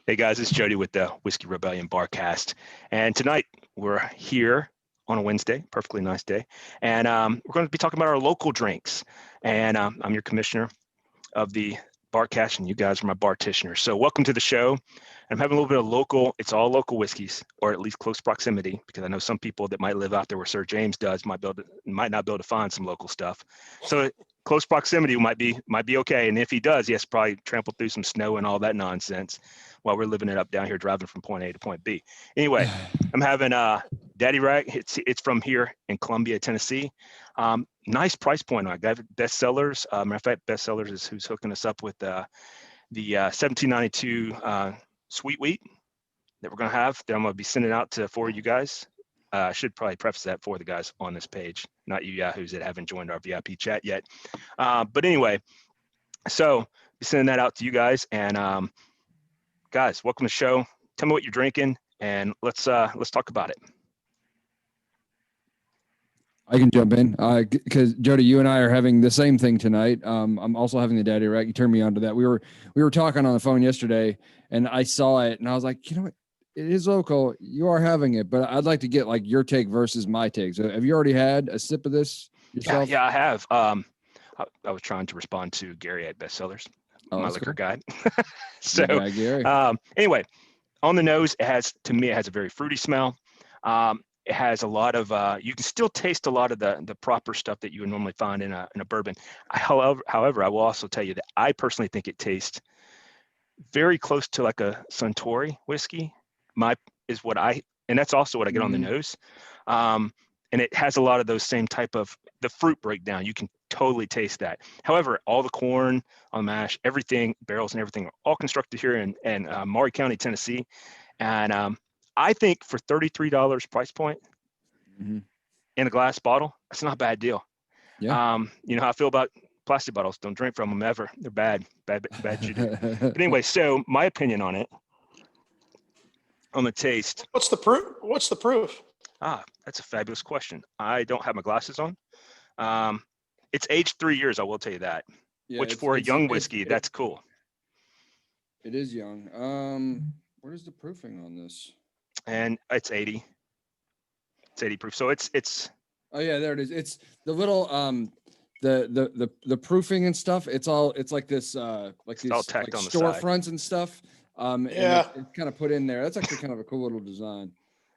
Hey guys, it's Jody with the Whiskey Rebellion Barcast, and tonight we're here on a Wednesday, perfectly nice day, and we're going to be talking about our local drinks. And I'm your commissioner of the Barcast, and you guys are my bartitioners. So welcome to the show. I'm having a little bit of local. It's all local whiskeys, or at least close proximity, because I know some people that might live out there where Sir James does might not be able to find some local stuff. So close proximity might be okay. And if he does, he has to probably trample through some snow and all that nonsense while we're living it up down here, driving from point A to point B. Anyway, I'm having Daddy Rag. It's from here in Columbia, Tennessee. Nice price point on it. Got bestsellers. Matter of fact, bestsellers is who's hooking us up with the 1792 sweet wheat that we're going to have that I'm going to be sending out for you guys. I should probably preface that for the guys on this page, not you yahoos that haven't joined our VIP chat yet. But anyway, so be sending that out to you guys. And guys, welcome to the show. Tell me what you're drinking, and let's talk about it. I can jump in because Jody, you and I are having the same thing tonight. I'm also having the Daddy Rack. You turned me on to that. We were talking on the phone yesterday, and I saw it, and I was like, you know what? It is local. You are having it, but I'd like to get like your take versus my take. So, have you already had a sip of this yourself? Yeah, I have. I was trying to respond to Gary at Bestsellers, my liquor guy. So, Gary. Anyway, on the nose, it has a very fruity smell. It has a lot of, you can still taste a lot of the proper stuff that you would normally find in a bourbon. However, I will also tell you that I personally think it tastes very close to like a Suntory whiskey. And that's also what I get on the nose. And it has a lot of those same type of the fruit breakdown. You can totally taste that. However, all the corn on the mash, everything, barrels and everything are all constructed here in Maury County, Tennessee. And I think for $33 price point in a glass bottle, that's not a bad deal. Yeah. You know how I feel about plastic bottles. Don't drink from them ever. They're bad shooter. But anyway, so my opinion on it, on the taste. What's the proof? That's a fabulous question. I don't have my glasses on. It's aged 3 years. I will tell you that. Yeah, which for a young whiskey, that's cool. It is young. What is the proofing on this? And it's 80. It's 80 proof. So it's. Oh yeah, there it is. It's the little the proofing and stuff. It's like this like these all tacked on the storefronts side and stuff. Yeah, and it's kind of put in there. That's actually kind of a cool little design.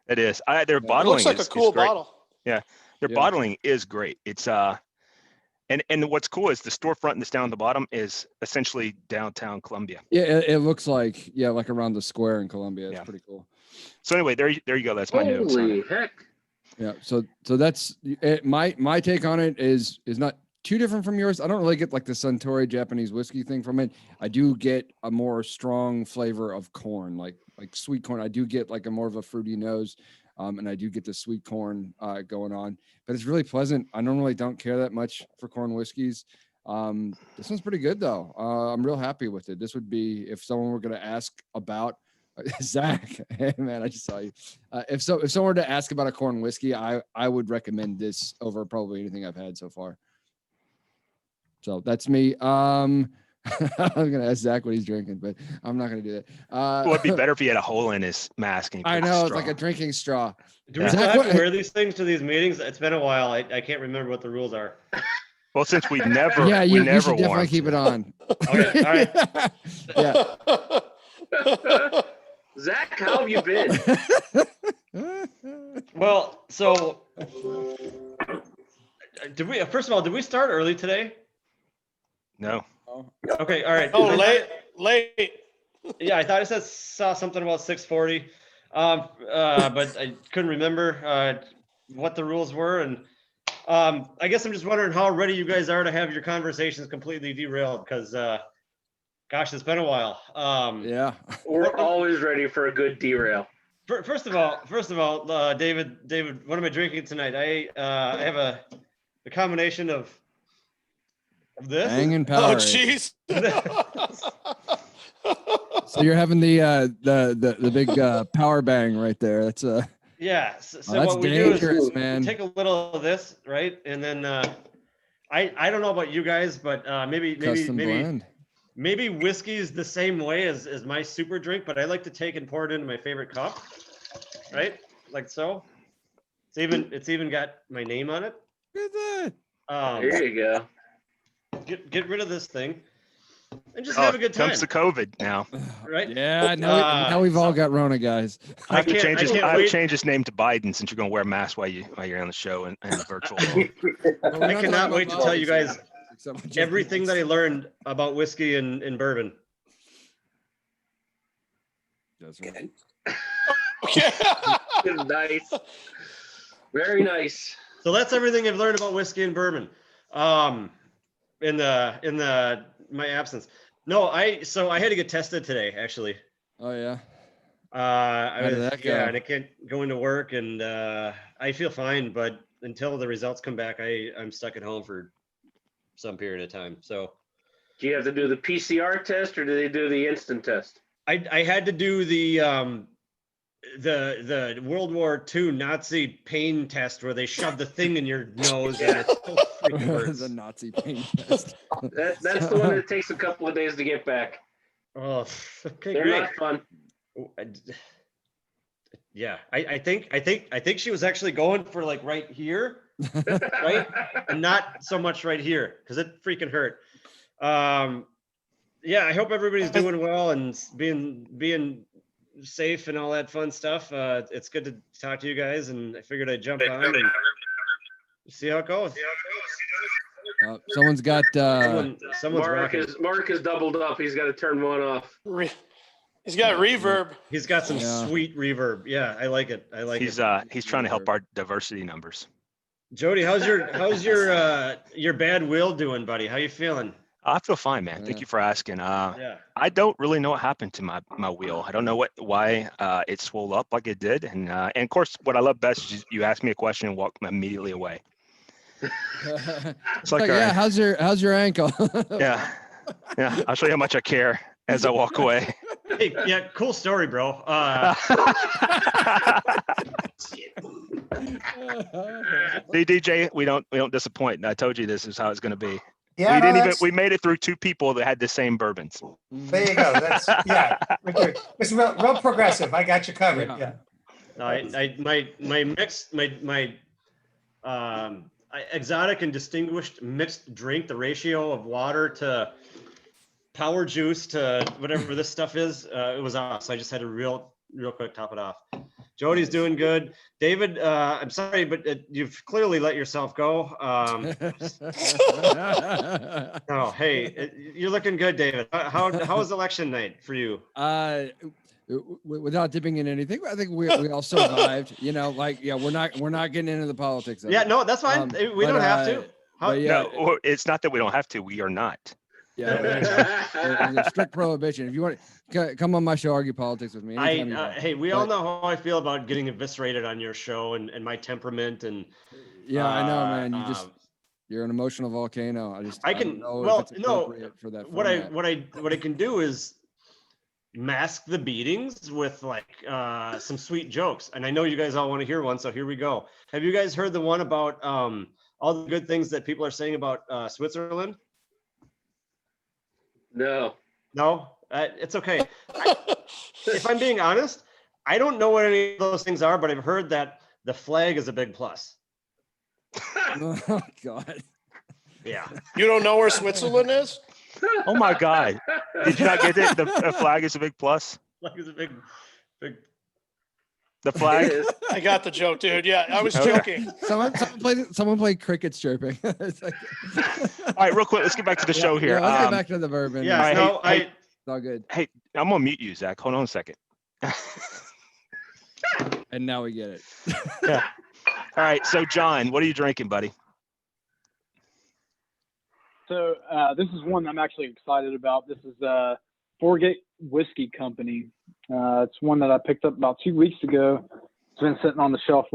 It is. Their bottling it looks like a cool bottle. Yeah, their bottling is great. It's and what's cool is the storefront that's down at the bottom is essentially downtown Columbia. Yeah, it looks like like around the square in Columbia. It's pretty cool. So anyway, there you go. That's my notes. Holy heck! Yeah. So that's it. My take on it is not too different from yours. I don't really get like the Suntory Japanese whiskey thing from it. I do get a more strong flavor of corn, like sweet corn. I do get like a more of a fruity nose. And I do get the sweet corn going on, but it's really pleasant. I normally don't care that much for corn whiskeys. This one's pretty good though. I'm real happy with it. This would be, if someone were going to ask about Zach, hey man, I just saw you. If someone were to ask about a corn whiskey, I would recommend this over probably anything I've had so far. So that's me. I was going to ask Zach what he's drinking, but I'm not going to do that. Well, it'd be better if he had a hole in his mask. I know, it's like a drinking straw. Do we still have to wear these things to these meetings? It's been a while. I can't remember what the rules are. Well, since we never, you should definitely keep it on. Okay, all right. Yeah. Zach, how have you been? Well, so did we start early today? No. Okay, all right. Oh, late. Yeah, I thought I saw something about 6:40, but I couldn't remember what the rules were, and I guess I'm just wondering how ready you guys are to have your conversations completely derailed, because gosh, it's been a while. Yeah, we're always ready for a good derail. First of all, David, what am I drinking tonight? I have a combination of this. Bang and power. Oh, jeez. So you're having the big power bang right there. That's yeah. So that's what we dangerous, do is man. Take a little of this, right, and then I don't know about you guys, but maybe blend. maybe whiskey is the same way as my super drink, but I like to take and pour it into my favorite cup, right? Like so. It's even got my name on it. Look at that. There you go. Get rid of this thing and just have a good time. Comes to COVID now. Right? Yeah, now we've all got Rona, guys. I have to can't- change I his. can't I have to wait. change his name to Biden since you're going to wear a mask while you're on the show and virtual. I cannot wait to tell you guys Except everything that I learned about whiskey and bourbon. That's right. Okay. Nice. Very nice. So that's everything I've learned about whiskey and bourbon. In my absence. No, I had to get tested today actually. Oh yeah. I How did was that go? and I can't go into work and I feel fine, but until the results come back, I'm stuck at home for some period of time. So Do you have to do the PCR test or do they do the instant test? I had to do the World War II Nazi pain test where they shove the thing in your nose and it so freaking hurts. The Nazi pain test. That's the one that takes a couple of days to get back. Oh, okay, They're great. not fun. Yeah, I think she was actually going for like right here, right, and not so much right here because it freaking hurt. Yeah, I hope everybody's doing well and being safe and all that fun stuff. It's good to talk to you guys, and I figured I'd jump on and see how it goes. Someone's got. Someone's rocking. Mark is doubled up. He's got to turn one off. He's got reverb. He's got some Yeah. sweet reverb. Yeah, I like it. I like He's it. he's trying to help our diversity numbers. Jody, how's your bad will doing, buddy? How you feeling? I feel fine, man. Thank Yeah. you for asking. Yeah. I don't really know what happened to my wheel. I don't know why it swelled up like it did, and of course, what I love best is you ask me a question and walk immediately away. It's like, like, yeah, how's your ankle? Yeah, I'll show you how much I care as I walk away. Hey, yeah, cool story, bro. See, DJ, we don't disappoint. I told you this is how it's going to be. Yeah, we no, didn't even. that's- We made it through two people that had the same bourbons. There you go. That's yeah. Right there. It's real progressive. I got you covered. Yeah. Yeah. My exotic and distinguished mixed drink, the ratio of water to power juice to whatever this stuff is, it was off. So I just had to real quick top it off. Jody's doing good. David, I'm sorry, but you've clearly let yourself go. No, hey, you're looking good, David. How was election night for you? Without dipping in anything, I think we all survived. You know, like we're not getting into the politics of Yeah, it. no, that's fine. We but, don't have to. but yeah, No, it's not that we don't have to. We are not. yeah, there's a strict prohibition. If you want to come on my show, argue politics with me. anytime you want. Hey, we all know how I feel about getting eviscerated on your show and my temperament and Yeah, I know, man. You're an emotional volcano. I can- don't know well, if it's no, appropriate for that. what format. I can do is mask the beatings with like some sweet jokes. And I know you guys all want to hear one, so here we go. Have you guys heard the one about all the good things that people are saying about Switzerland? No. No, it's okay. If I'm being honest, I don't know what any of those things are, but I've heard that the flag is a big plus. Oh God. Yeah. You don't know where Switzerland is? Oh my God! Did you not get it? The flag is a big plus. Flag is a big. The flag. It is. I got the joke, dude. Yeah, I was Okay. joking. Someone played crickets chirping. It's like, All right, real quick. Let's get back to the show here. Let's get back to the bourbon. Yeah. right, No, hey, It's all good. Hey, I'm gonna mute you, Zach. Hold on a second. And now we get it. Yeah. All right. So, John, what are you drinking, buddy? So this is one I'm actually excited about. This is Forgate Whiskey Company. It's one that I picked up about 2 weeks ago. It's been sitting on the shelf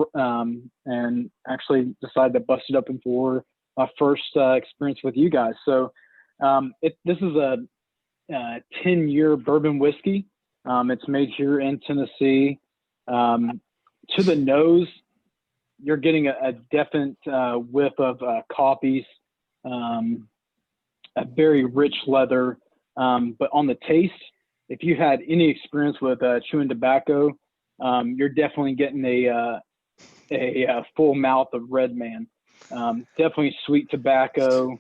and actually decided to bust it open for my first experience with you guys. So this is a 10-year bourbon whiskey. It's made here in Tennessee. To the nose, you're getting a definite whiff of coffees. A very rich leather, But on the taste, if you had any experience with chewing tobacco, you're definitely getting a full mouth of Red Man. Definitely sweet tobacco.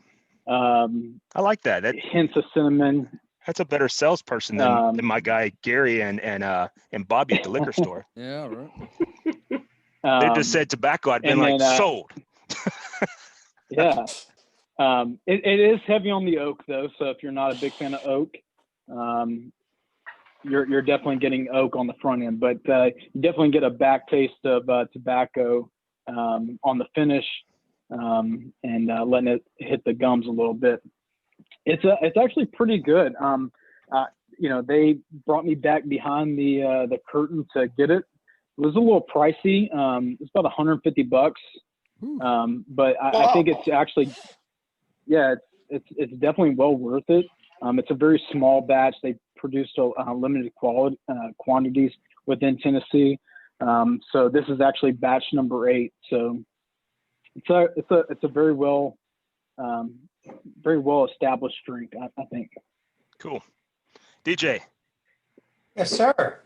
I like that. Hints of cinnamon. That's a better salesperson than my guy Gary and Bobby at the liquor store. Yeah, right. They just said tobacco. I'd been like, sold. Yeah. It is heavy on the oak though. So if you're not a big fan of oak, you're definitely getting oak on the front end, but you definitely get a back taste of tobacco on the finish, and letting it hit the gums a little bit. It's actually pretty good. They brought me back behind the curtain to get it. It was a little pricey. It's about $150. But I think it's actually, it's definitely well worth it. It's a very small batch. They produced a limited quantities within Tennessee. So this is actually batch number 8. So it's a very well established drink, I think. Cool. DJ. Yes, sir.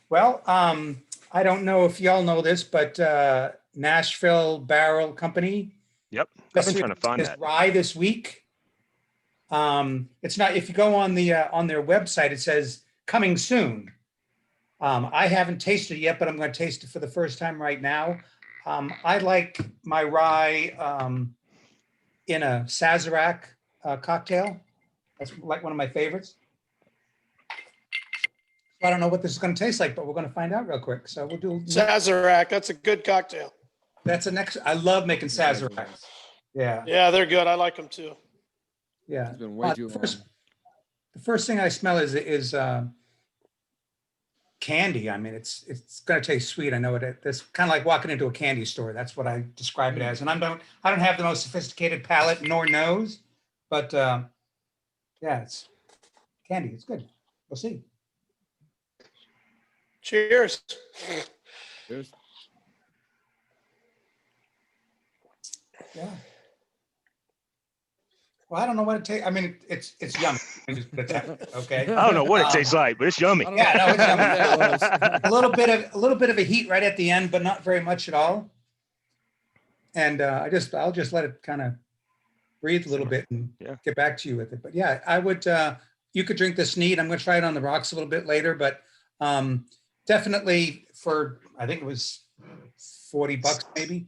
Well, I don't know if y'all know this, but Nashville Barrel Company. Yep. I've been trying to find that. Rye this week. It's not, if you go on their website, it says coming soon. I haven't tasted it yet, but I'm going to taste it for the first time right now. I like my rye in a Sazerac cocktail. That's like one of my favorites. I don't know what this is going to taste like, but we're going to find out real quick. So we'll do Sazerac. That's a good cocktail. That's the next. I love making Sazerac. Yeah. Yeah, they're good. I like them too. Yeah. It's been way too long. The first thing I smell is candy. I mean, it's going to taste sweet. I know it. It's kind of like walking into a candy store. That's what I describe it as. And I don't have the most sophisticated palate nor nose, but yeah, it's candy. It's good. We'll see. Cheers. Cheers. Yeah. Well, I don't know what it tastes. I mean, it's yummy. Okay. I don't know what it tastes like, but it's yummy. Yeah, no, it's yummy. Yeah, a little bit of a heat right at the end, but not very much at all. And I'll just let it kind of breathe a little bit and get back to you with it. But yeah, I would. You could drink this neat. I'm going to try it on the rocks a little bit later, but definitely for, I think it was $40 maybe.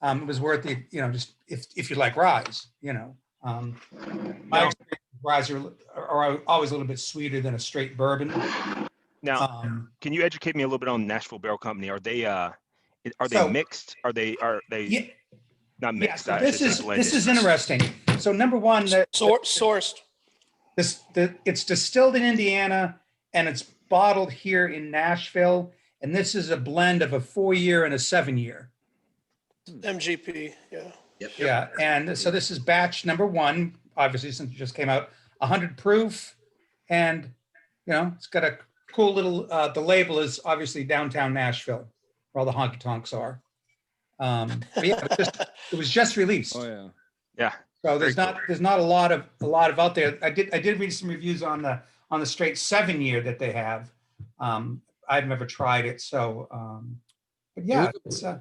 It was worth it. Just if you like ryes, my experience with ryes are always a little bit sweeter than a straight bourbon. Now, can you educate me a little bit on Nashville Barrel Company? Are they mixed? Are they not mixed? Yeah, so this is interesting. So number one, Sourced. It's distilled in Indiana and it's bottled here in Nashville, and this is a blend of a 4-year and a 7-year. MGP. Yeah. Yep. Yeah, and so this is batch number 1, obviously, since it just came out, 100 proof, and it's got a cool little. The label is obviously downtown Nashville, where all the honky tonks are. But yeah, it was just released. Oh yeah. Yeah. So there's not a lot of out there. I did read some reviews on the straight 7-year that they have. I've never tried it, so. But yeah,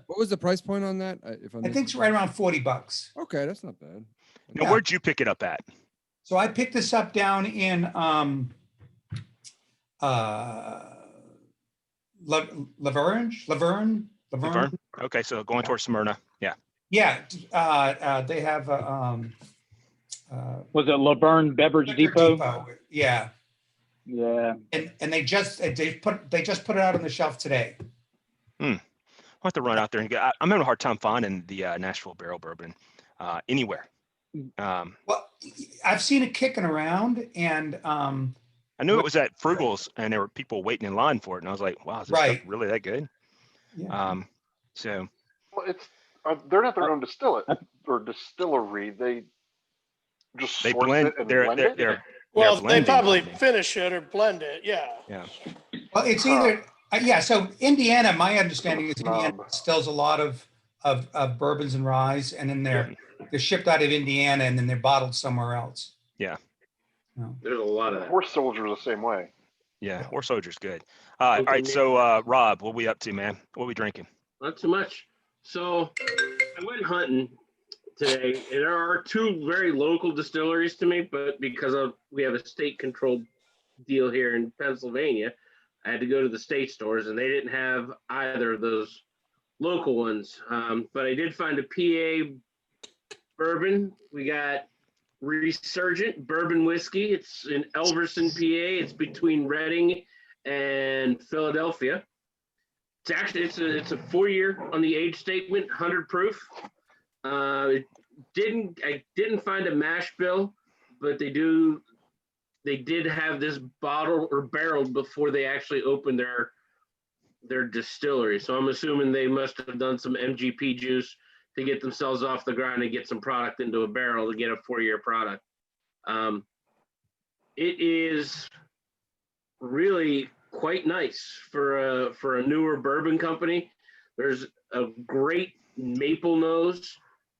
what was the price point on that? I think it's right around $40. Okay, that's not bad. Now, where'd you pick it up at? So I picked this up down in Laverne. Okay, so going towards Smyrna. Yeah. Yeah, they have. Was it Laverne Beverage Depot? Yeah. Yeah. And they just put it out on the shelf today. I'll have to run out there and get. I'm having a hard time finding the Nashville Barrel Bourbon anywhere. Well, I've seen it kicking around, and I knew it was at Frugal's, and there were people waiting in line for it, and I was like, "Wow, is this stuff really that good?" Yeah. So. Well, they're not their own distillery. They just blend. They're well, they probably finish it or blend it. Yeah. Yeah. Well, it's either. So Indiana, my understanding is Indiana distills a lot of bourbons and ryes, and then they're shipped out of Indiana and then they're bottled somewhere else. Yeah. There's a lot of that. Horse Soldier the same way. Yeah, Horse Soldier's good. All right, so Rob, what we up to, man? What we drinking? Not too much. So I went hunting today, and there are two very local distilleries to me, but because we have a state-controlled deal here in Pennsylvania, I had to go to the state stores, and they didn't have either of those local ones. But I did find a PA bourbon. We got Resurgent Bourbon Whiskey. It's in Elverson, PA. It's between Reading and Philadelphia. It's a 4-year on the age statement, 100 proof. I didn't find a mash bill, but they did have this bottle or barreled before they actually opened their distillery. So I'm assuming they must have done some MGP juice to get themselves off the ground and get some product into a barrel to get a 4-year product. It is really quite nice for a newer bourbon company. There's a great maple nose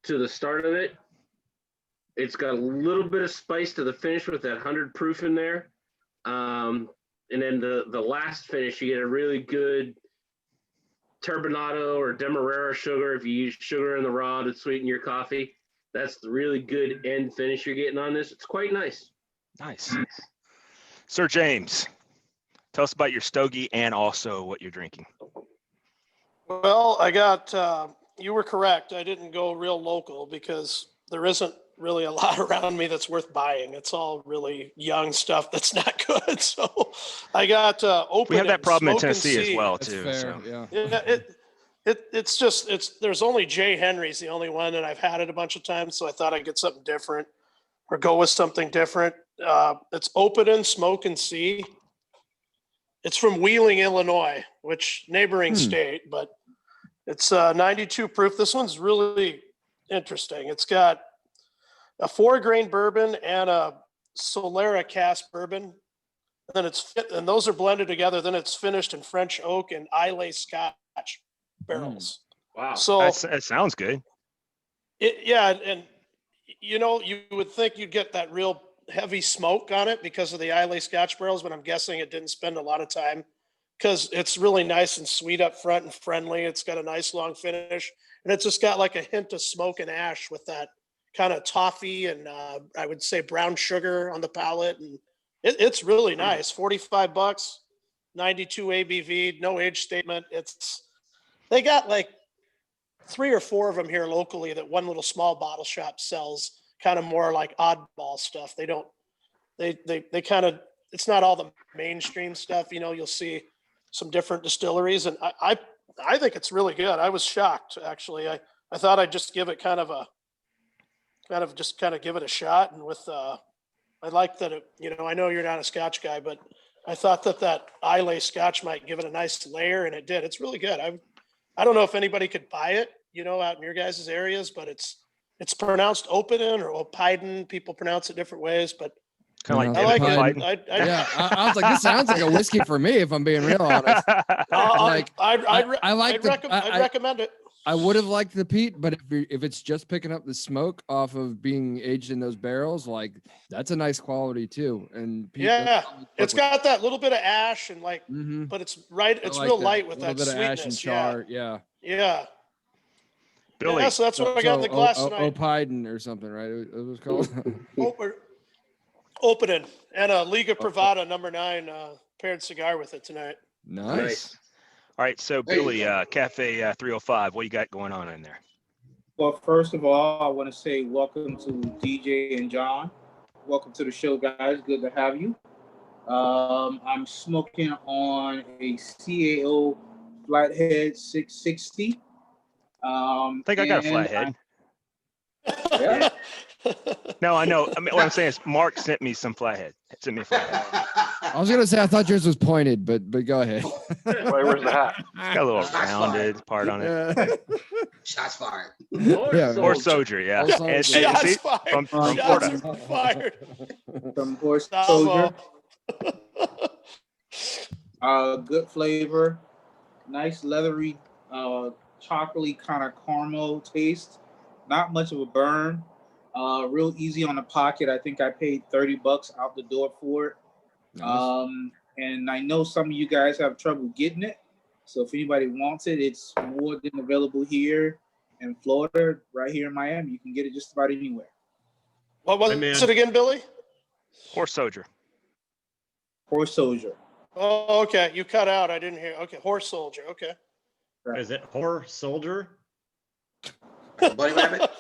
to the start of it. It's got a little bit of spice to the finish with that 100 proof in there. And then the last finish, you get a really good turbinado or demerara sugar. If you use sugar in the raw to sweeten your coffee, that's the really good end finish you're getting on this. It's quite nice. Nice. Sir James, tell us about your stogie and also what you're drinking. Well, I got, you were correct. I didn't go real local because there isn't really a lot around me that's worth buying. It's all really young stuff that's not good. So I got open. We have that problem in Smoke and Tennessee as See. well, That's too. fair. So. Yeah. There's only J. Henry's the only one, and I've had it a bunch of times, so I thought I'd get something different or go with something different. It's Open Smoke and See. It's from Wheeling, Illinois, which neighboring state, but it's 92 proof. This one's really interesting. It's got a 4-grain bourbon and a Solera cask bourbon. And those are blended together. Then it's finished in French oak and Islay Scotch barrels. Wow. So That sounds good. and you would think you'd get that real heavy smoke on it because of the Islay Scotch barrels, but I'm guessing it didn't spend a lot of time because it's really nice and sweet up front and friendly. It's got a nice long finish, and it's just got like a hint of smoke and ash with that kind of toffee and I would say brown sugar on the palate, and it's really nice. $45, 92 ABV, no age statement. They got like 3 or 4 of them here locally that one little small bottle shop sells, kind of more like oddball stuff. They kind of, it's not all the mainstream stuff. You'll see some different distilleries, and I think it's really good. I was shocked, actually. I thought I'd just give it kind of give it a shot. And with, I like that I know you're not a Scotch guy, but I thought that Islay Scotch might give it a nice layer, and it did. It's really good. I don't know if anybody could buy it, out in your guys' areas, but it's pronounced Opiden or Opiden. People pronounce it different ways, but Kind of I like Opiden. it. I was like, this sounds like a whiskey for me, if I'm being real honest. I'd recommend it. I would have liked the peat, but if it's just picking up the smoke off of being aged in those barrels, like that's a nice quality too. And peat it's got that little bit of ash and but it's right. It's real light with that bit sweetness. of ash and char. Yeah. Billy. Yeah, so that's what I got in the glass tonight. Opiden or something, right? It was called Opening and a Liga Privada number 9 paired cigar with it tonight. Nice. All right, so Billy, Cafe 305, what you got going on in there? Well, first of all, I want to say welcome to DJ and John. Welcome to the show, guys. Good to have you. I'm smoking on a CAO Flathead 660. I think I got a Flathead. Yeah. No, I know. I mean, what I'm saying is Mark sent me some Flathead. Sent me a Flathead. I was gonna say I thought yours was pointed, but go ahead. Wait, where's the hat? It's got a little rounded part on it. Shots fired. Horse Soldier, yeah. And Shots fired. From Shots Florida. fired. From Horse Soldier. Good flavor. Nice leathery, chocolatey kind of caramel taste. Not much of a burn. Real easy on the pocket. I think I paid $30 out the door for it. Nice. And I know some of you guys have trouble getting it. So if anybody wants it, it's more than available here in Florida, right here in Miami. You can get it just about anywhere. What was it again, Billy? Horse soldier. Horse soldier. Oh, okay. You cut out. I didn't hear. Okay, horse soldier. Okay. Right. Is it horse soldier? Buddy Rabbit?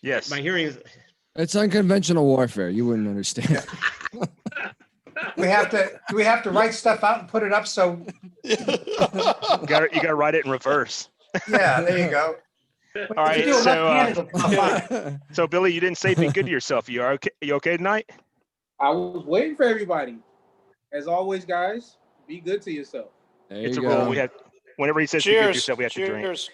Yes. My hearing is. It's unconventional warfare. You wouldn't understand. Do we have to write stuff out and put it up? So You got to write it in reverse. yeah, there you go. All right. If you do it left-handed, it'll pop out. So Billy, you didn't say be good to yourself. You are okay? You okay tonight? I was waiting for everybody. As always, guys, be good to yourself. There It's you a go. rule. We have. Whenever he says be good to Cheers. yourself, we have to drink. Cheers.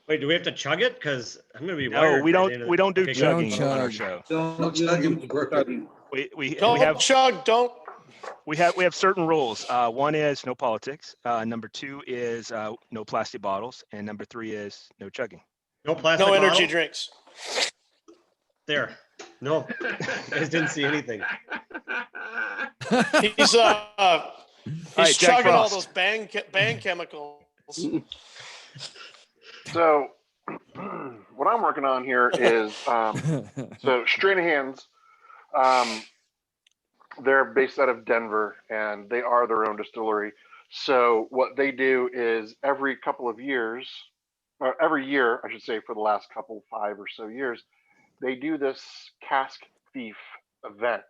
Wait, do we have to chug it? Because I'm gonna be No, wired. we by the don't. end of We the- don't do Okay, chugging don't on our chug. show. Don't chugging. We Don't have chug. Don't. we have certain rules. One is no politics. Number 2 is no plastic bottles, and number 3 is no chugging. No plastic. No energy bottle? drinks. There. No, you guys didn't see anything. He's right, Jack chugging all Frost. those bang chemicals. So what I'm working on here is so Stranahan's. They're based out of Denver, and they are their own distillery. So what they do is every couple of years, or every year, I should say, for the last 5 or so years, they do this cask thief event.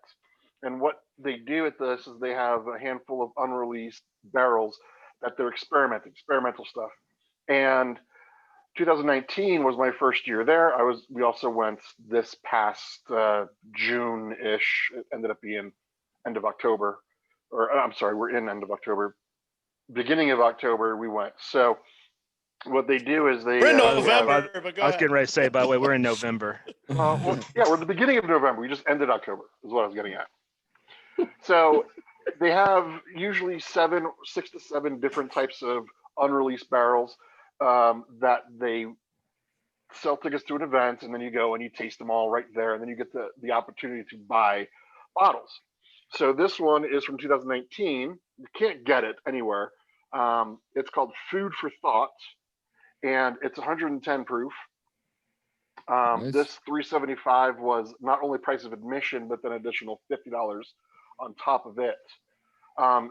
And what they do at this is they have a handful of unreleased barrels that they're experimental stuff. And 2019 was my first year there. We also went this past June-ish. It ended up being end of October, or I'm sorry, we're in end of October. Beginning of October, we went. So what they do is they. We're in I November, but go was ahead. getting ready to say, by the way, we're in November. Well, yeah, we're at the beginning of November. We just ended October, is what I was getting at. So they have usually 6 to 7 different types of unreleased barrels that they sell tickets to an event, and then you go and you taste them all right there, and then you get the opportunity to buy bottles. So this one is from 2019. You can't get it anywhere. It's called Food for Thought, and it's 110 proof. Nice. This 375 was not only price of admission, but then additional $50 on top of it.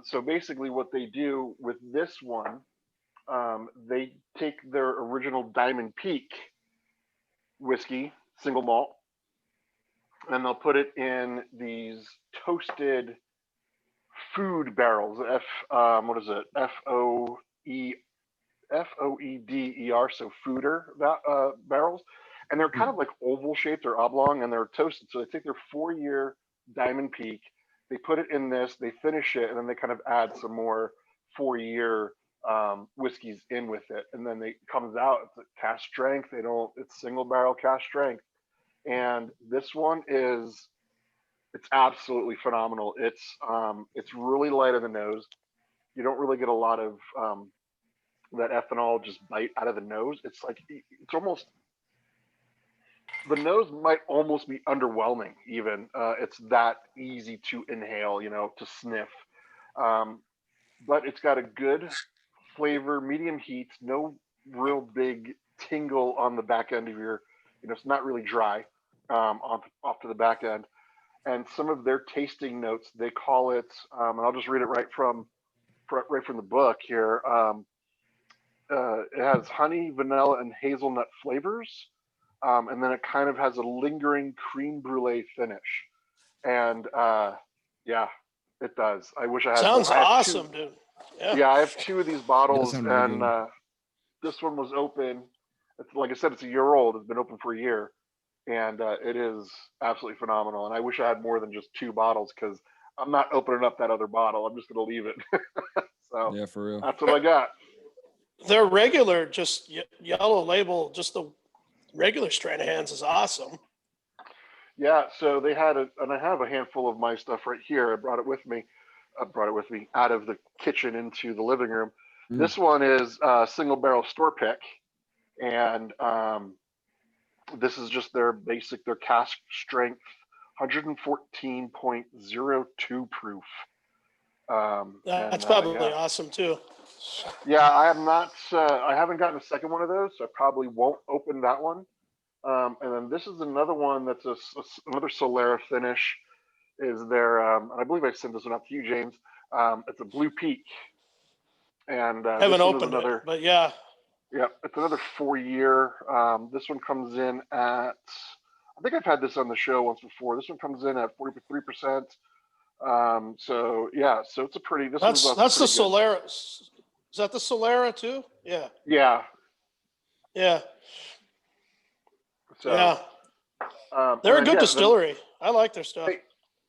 So basically what they do with this one, they take their original Diamond Peak whiskey, single malt, and they'll put it in these toasted food barrels. What is it? FOEDER, so fooder barrels. And they're kind of like oval shaped or oblong, and they're toasted. So they take their 4-year Diamond Peak, they put it in this, they finish it, and then they kind of add some more 4-year whiskeys in with it. And then it comes out, it's a cask strength. It's single barrel cask strength. And this one it's absolutely phenomenal. It's really light on the nose. You don't really get a lot of that ethanol just bite out of the nose. It's almost, the nose might almost be underwhelming even. It's that easy to inhale, to sniff. But it's got a good flavor, medium heat, no real big tingle on the back end of it's not really dry off to the back end. And some of their tasting notes, they call it, and I'll just read it right from the book here. It has honey, vanilla, and hazelnut flavors, and then it kind of has a lingering creme brulee finish. And yeah, it does. I wish I had. Sounds I have awesome, 2. dude. Yeah. Yeah, I have 2 of these bottles, sound really and good. this one was open. It's, like I said, it's a year old. It's been open for a year, and it is absolutely phenomenal. And I wish I had more than just 2 bottles, because I'm not opening up that other bottle. I'm just going to leave it. So Yeah, for real. that's what I got. Their regular, just yellow label, just the regular Stranahan's is awesome. Yeah, so they had and I have a handful of my stuff right here. I brought it with me out of the kitchen into the living room. This one is single barrel store pick, and This is just their basic, their cask strength, 114.02 proof. That's probably awesome too. Yeah, I am not. I haven't gotten a second one of those, so I probably won't open that one. And then this is another one that's another Solera finish. Is there? And I believe I sent this one out to you, James. It's a Blue Peak, and Haven't this one is opened another. it, but yeah. Yeah, it's another 4-year. This one comes in at. I think I've had this on the show once before. This one comes in at 43%. So yeah, so it's a pretty. That's the Solera. Is that the Solera too? Yeah. Yeah. Yeah. So, yeah. They're a good distillery. I like their stuff.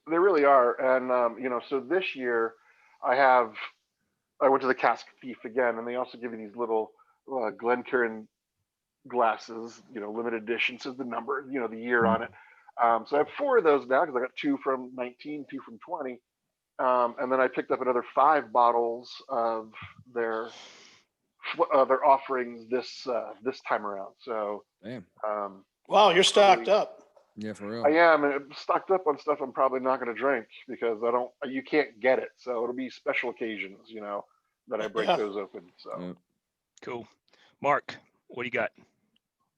They really are, and so this year I went to the Cask Thief again, and they also give you these little Glencairn glasses, limited edition, says the number, the year on it. So I have 4 of those now because I got 2 from 19, 2 from 20. And then I picked up another 5 bottles of their offerings this time around. So, damn. Wow, you're stocked up. Yeah, for real. I am, and I'm stocked up on stuff I'm probably not going to drink because you can't get it. So it'll be special occasions, that I break those open. So cool. Mark, what do you got?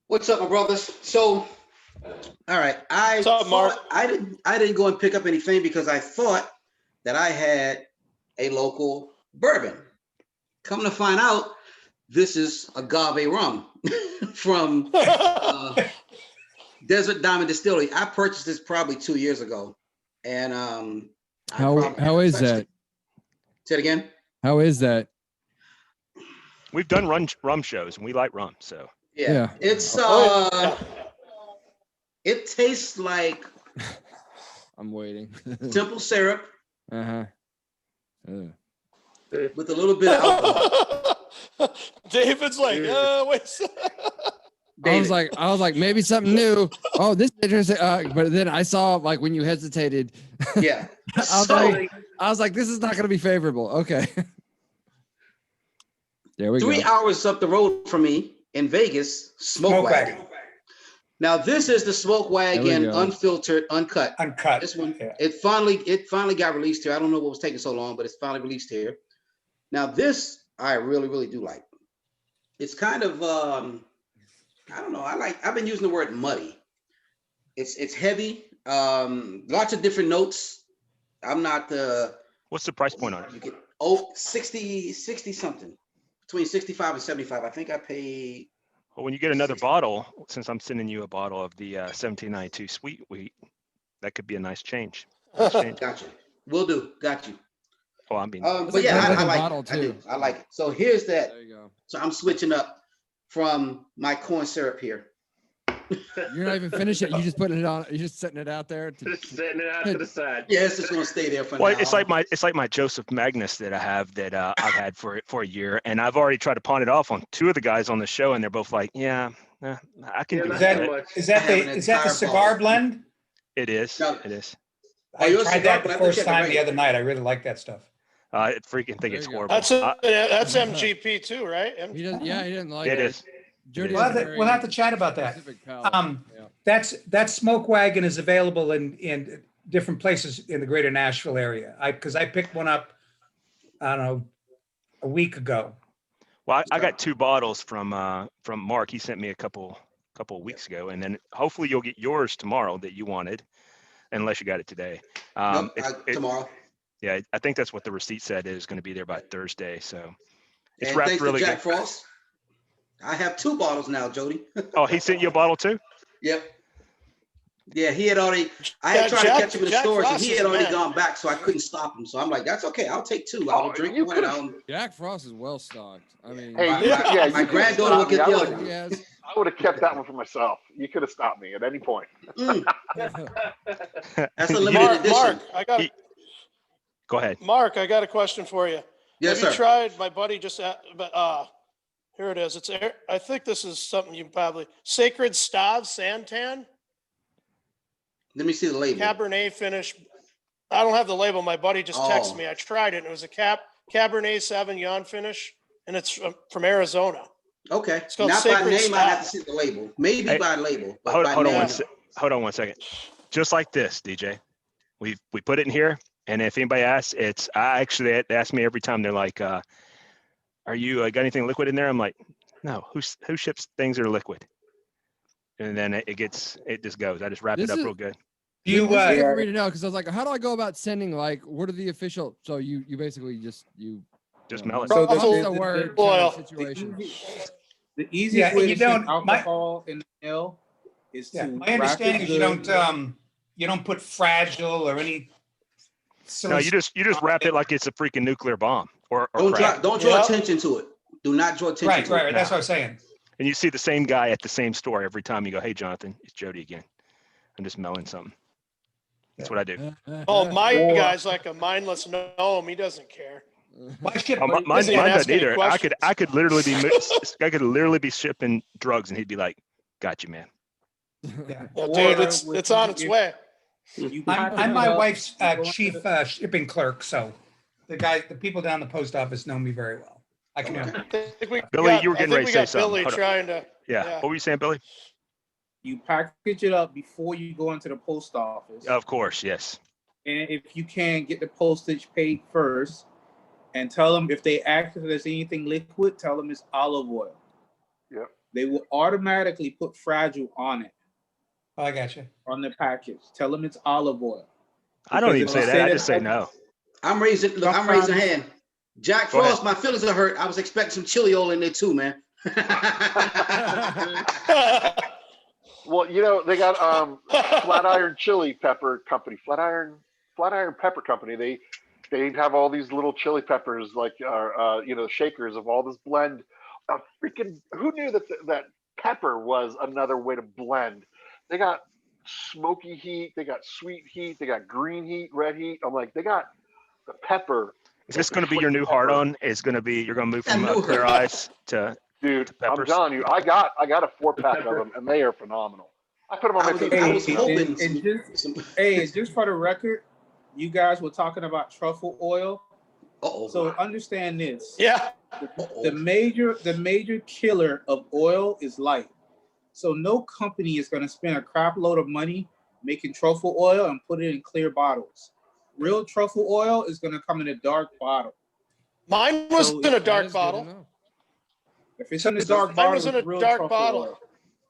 What's up, my brothers? So, all right, What's up, Mark? I didn't go and pick up anything because I thought that I had a local bourbon. Come to find out, this is agave rum from Desert Diamond Distillery. I purchased this probably 2 years ago, and how is that? Say it again. How is that? We've done rum shows, and we like rum, so yeah. It's it tastes like I'm waiting. simple syrup. Uh-huh. With a little bit of alcohol. David's like, wait. I was like, maybe something new. Oh, this is interesting. But then I saw like when you hesitated. Yeah. I was like, this is not going to be favorable. Okay. There we go. 3 hours up the road from me in Vegas, Smoke Wagon. Now this is the Smoke Wagon, unfiltered, uncut. Uncut. This one, it finally got released here. I don't know what was taking so long, but it's finally released here. Now this I really, really do like. It's kind of I don't know. I've been using the word muddy. It's heavy. Lots of different notes. I'm not what's the price point on it? You get 60 something. Between 65 and 75. I think I paid. Well, when you get another bottle, since I'm sending you a bottle of the 1792 sweet wheat, that could be a nice change. Gotcha. Will do. Got you. Oh, I'm being. But yeah, I like it. I do. I like it. So here's that. There you go. So I'm switching up from my corn syrup here. You're not even finished it. You just putting it on. You're just setting it out there. Just setting it out to the side. Yeah, it's just gonna stay there for now. Well, it's like my Joseph Magnus that I have that I've had for a year, and I've already tried to pawn it off on 2 of the guys on the show, and they're both like, "Yeah, I can do that." Is that the cigar blend? It is. It is. I tried that the first time the other night. I really like that stuff. I freaking think it's horrible. That's MGP too, right? He didn't like it. It is. We'll have to chat about that. That Smoke Wagon is available in different places in the greater Nashville area. Because I picked one up, I don't know, a week ago. Well, I got 2 bottles from Mark. He sent me a couple of weeks ago, and then hopefully you'll get yours tomorrow that you wanted, unless you got it today. Tomorrow. Yeah, I think that's what the receipt said is going to be there by Thursday. So it's and wrapped thanks really to Jack good. Frost, I have 2 bottles now, Jody. Oh, he sent you a bottle too? Yep. Yeah, he had already. I had tried to catch him in the stores, and he had already gone back, so I couldn't stop him. So I'm like, that's okay. I'll take 2. I'll drink one. Jack Frost is well stocked. I mean, hey, my granddaughter will get the other one. I would have kept that one for myself. You could have stopped me at any point. That's a limited edition. Mark, Go ahead. Mark, I got a question for you. Yes, Have sir. you tried? My buddy just, here it is. I think this is something you probably Sacred Stav Santan. Let me see the label. Cabernet finish. I don't have the label. My buddy just texted me. I tried it. And it was a Cabernet Sauvignon finish, and it's from Arizona. Okay. It's called Not by Sacred name, I have to Stop. see the label. Maybe Hey, by label, but hold, by hold on name. one no. hold on one second. Just like this, DJ. We put it in here, and if anybody asks, they ask me every time. They're like, "Are you got anything liquid in there?" I'm like, "No. Who ships things that are liquid?" And then it just goes. I just wrap it up real good. This is good for me to know, because I was like, how do I go about sending, like, what are the official? So you basically just smell it. So what's the word kind oil. of situation? The easiest way you to send don't- alcohol in the mail is to My wrap understanding it is good. you don't put fragile or any. No, you just wrap it like it's a freaking nuclear bomb or crack. Don't draw attention to it. Do not draw attention to it. Right. That's what I was saying. And you see the same guy at the same store every time. You go, "Hey, Jonathan, it's Jody again. I'm just melting something." That's what I do. Oh, my guy's like a mindless gnome. He doesn't care. Mine Doesn't doesn't even ask any either. questions. I could literally be shipping drugs, and he'd be like, "Got you, man." Well, dude, it's on its way. I'm my wife's chief shipping clerk, so the people down the post office know me very well. I can. Billy, you were getting ready to say something. Billy Hold on. trying to. Yeah. What were you saying, Billy? You package it up before you go into the post office. Of course, yes. And if you can, get the postage paid first, and tell them if they ask if there's anything liquid, tell them it's olive oil. Yep. They will automatically put fragile on it. Oh, I got you. On the package. Tell them it's olive oil. I don't even Because say if that. they I say just say that- no. I'm raising a hand. Jack Go Frost, ahead. my feelings are hurt. I was expecting some chili oil in there too, man. Well, they got Flatiron Chili Pepper Company, Flatiron Pepper Company. They have all these little chili peppers, like shakers of all this blend. Who knew that pepper was another way to blend? They got smoky heat, they got sweet heat, they got green heat, red heat. I'm like, they got the pepper. Is this going to be your new hard on? You're going to move from Clear Eyes to Dude, I'm peppers? telling you, I got a 4-pack of them, and they are phenomenal. I put them on my pizza. And just for the record, you guys were talking about truffle oil. So understand this. Yeah. The major killer of oil is light. So no company is going to spend a crap load of money making truffle oil and put it in clear bottles. Real truffle oil is going to come in a dark bottle. Mine was in a dark bottle. If it's in a dark bottle, mine was in a real dark truffle bottle. oil.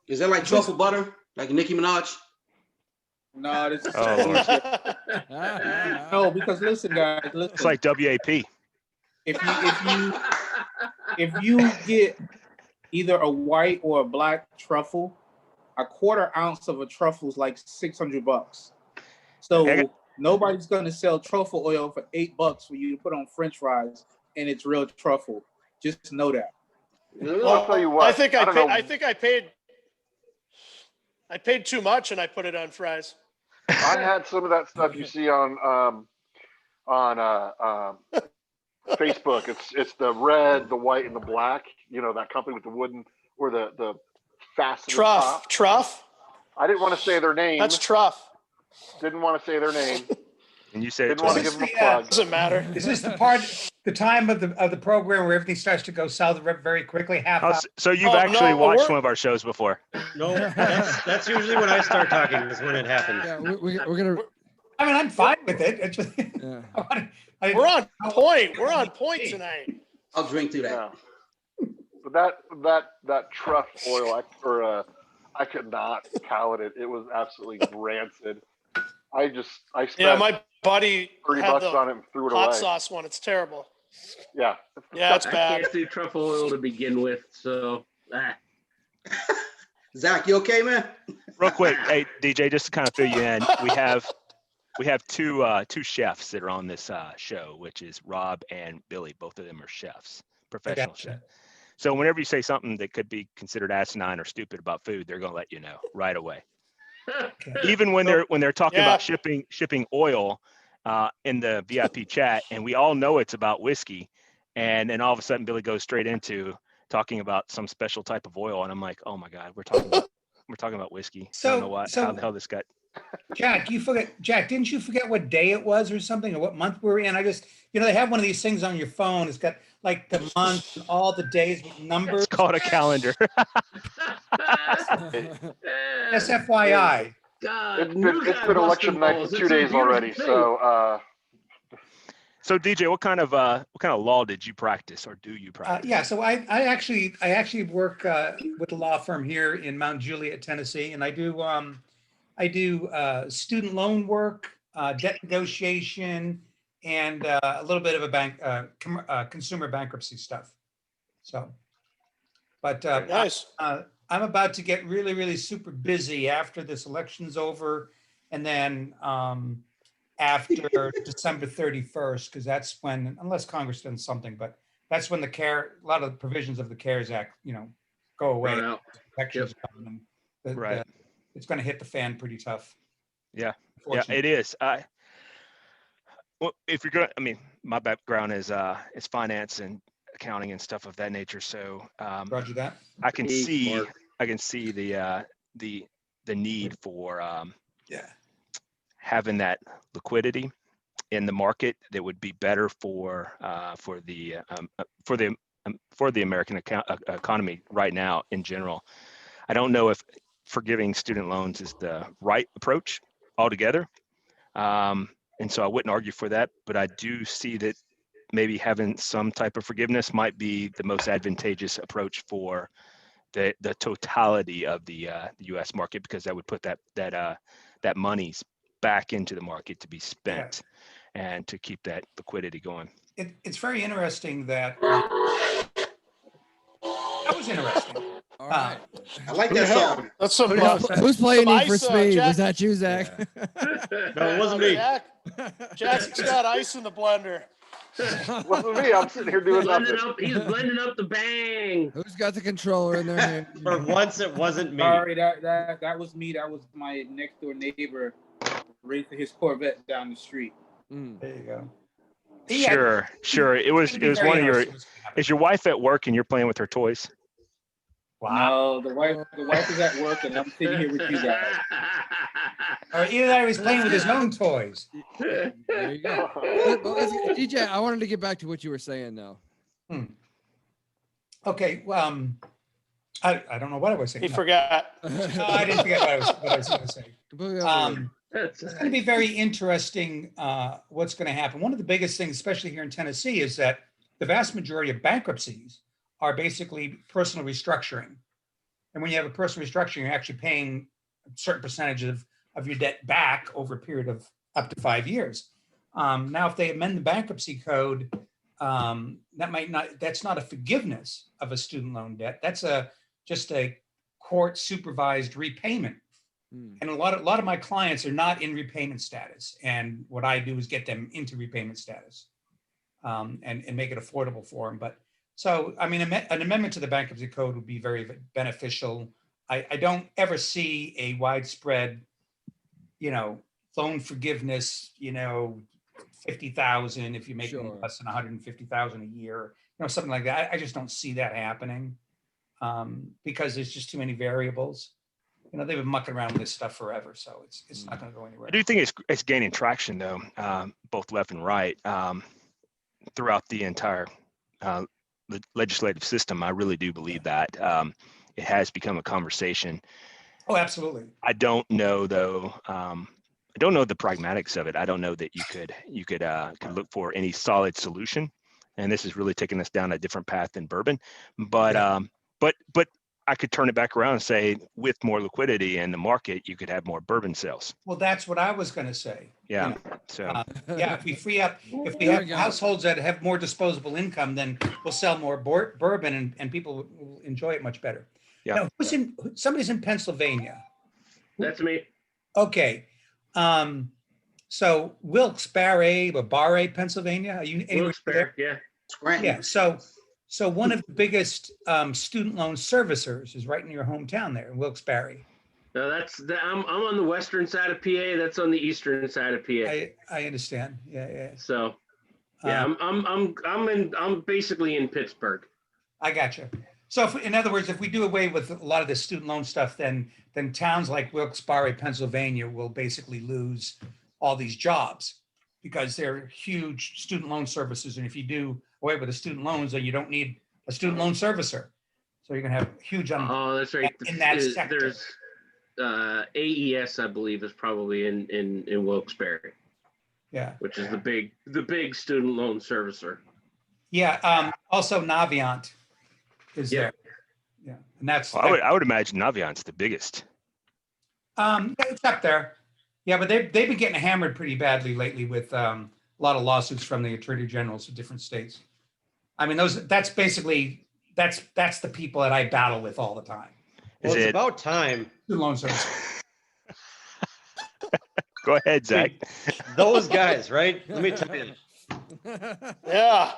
Is that like truffle butter, like Nicki Minaj? No, this is Oh, no, because listen, guys, listen. It's like WAP. If you get either a white or a black truffle, a quarter ounce of a truffle is like $600. So nobody's gonna sell truffle oil for $8 for you to put on French fries, and it's real truffle. Just know that. I'll tell you what. I paid too much and I put it on fries. I had some of that stuff you see on Facebook. It's the red, the white, and the black. That company with the wooden or the fastened top. Truff. I didn't want to say their name. That's Truff. Didn't want to say their name. And you said didn't want to give them a plug. Doesn't matter. Is this the time of the program where everything starts to go south very quickly? So you've actually watched one of our shows before? No, that's usually when I start talking. Is when it happens. Yeah, we're gonna. I mean, I'm fine with it. It's just, we're on point. We're on point tonight. I'll drink through that. Yeah. But that truff oil, I could not palate it. It was absolutely rancid. I spent my buddy had $30 on it and threw it hot away. sauce one. It's terrible. Yeah. Yeah, it's bad. I can't do truffle oil to begin with, so. Zach, you okay, man? Real quick, hey DJ, just to kind of fill you in, we have two chefs that are on this show, which is Rob and Billy. Both of them are chefs, professional chefs. So whenever you say something that could be considered asinine or stupid about food, they're going to let you know right away. Even when they're talking about shipping oil in the VIP chat, and we all know it's about whiskey, and then all of a sudden Billy goes straight into talking about some special type of oil, and I'm like, oh my God, we're talking about whiskey. I don't know how the hell this got. Jack, didn't you forget what day it was or something, or what month we're in? I just, they have one of these things on your phone. It's got like the month and all the days with numbers. It's called a calendar. Just FYI. God, It's been election night for 2 days already. So So DJ, what kind of law did you practice or do you practice? Yeah, so I actually work with a law firm here in Mount Juliet, Tennessee, and I do student loan work, debt negotiation, and a little bit of a consumer bankruptcy stuff. So, but Nice. I'm about to get really, really super busy after this election's over, and then after December 31st, because that's when, unless Congress does something, but that's when a lot of the provisions of the CARES Act, go away. Run out. Elections come, and Right. it's going to hit the fan pretty tough. Yeah, it is. Well, if you're going, I mean, my background is finance and accounting and stuff of that nature. So Roger that. I can see the need for having that liquidity in the market that would be better for the American economy right now in general. I don't know if forgiving student loans is the right approach altogether. And so I wouldn't argue for that, but I do see that maybe having some type of forgiveness might be the most advantageous approach for the totality of the U.S. market, because that would put that money's back into the market to be spent and to keep that liquidity going. It's very interesting that that was interesting. All right. I like that song. That's some. Who's playing some Need for ice, Speed? Jack. Was that you, Zach? No, it wasn't me. Jack's got ice in the blender. wasn't me. I'm sitting here doing nothing. He's blending up the bang. Who's got the controller in their hand? For once, it wasn't me. Sorry, that was me. That was my next door neighbor racing his Corvette down the street. There you go. Sure. It was one of your. Is your wife at work and you're playing with her toys? Wow. No, the wife is at work and I'm sitting here with you guys. Or either that or he's playing with his own toys. There you go. DJ, I wanted to get back to what you were saying though. Okay. Well, I don't know what I was saying. He forgot. No, I didn't forget what I was going to say. It's going to be very interesting what's going to happen. One of the biggest things, especially here in Tennessee, is that the vast majority of bankruptcies are basically personal restructuring. And when you have a personal restructuring, you're actually paying a certain percentage of your debt back over a period of up to 5 years. Now, if they amend the bankruptcy code, that's not a forgiveness of a student loan debt. That's just a court supervised repayment. And a lot of my clients are not in repayment status. And what I do is get them into repayment status and make it affordable for them. But so, I mean, an amendment to the bankruptcy code would be very beneficial. I don't ever see a widespread, loan forgiveness, 50,000 if you make less than 150,000 a year, something like that. I just don't see that happening because there's just too many variables. They've been mucking around with this stuff forever, so it's not going to go anywhere. I do think it's gaining traction though, both left and right, throughout the entire legislative system. I really do believe that it has become a conversation. Oh, absolutely. I don't know though. I don't know the pragmatics of it. I don't know that you could look for any solid solution. And this is really taking us down a different path than bourbon. But I could turn it back around and say, with more liquidity in the market, you could have more bourbon sales. Well, that's what I was going to say. Yeah. If we free up, if we have households that have more disposable income, then we'll sell more bourbon and people will enjoy it much better. Yeah. Now, somebody's in Pennsylvania. That's me. Okay. So Wilkes-Barre or Barre, Pennsylvania. Are you Wilkes-Barre? Yeah. Yeah. So one of the biggest student loan servicers is right in your hometown there in Wilkes-Barre. No, I'm on the western side of PA. That's on the eastern side of PA. I understand. Yeah. So, yeah, I'm basically in Pittsburgh. I gotcha. So, in other words, if we do away with a lot of the student loan stuff, then towns like Wilkes-Barre, Pennsylvania, will basically lose all these jobs because they're huge student loan services. And if you do away with the student loans, then you don't need a student loan servicer. So you're gonna have huge Oh, that's right. in that sector. There's AES, I believe, is probably in Wilkes-Barre. Yeah. Which is the big student loan servicer. Yeah. Also Navient is there. Yeah. And that's Well, I would imagine Navion's the biggest. yeah, it's up there. Yeah, but they've been getting hammered pretty badly lately with a lot of lawsuits from the attorney generals of different states. I mean, that's basically that's the people that I battle with all the time. Well, it's about time. Student loan service. Go ahead, Zach. Those guys, right? Let me tell you. Yeah.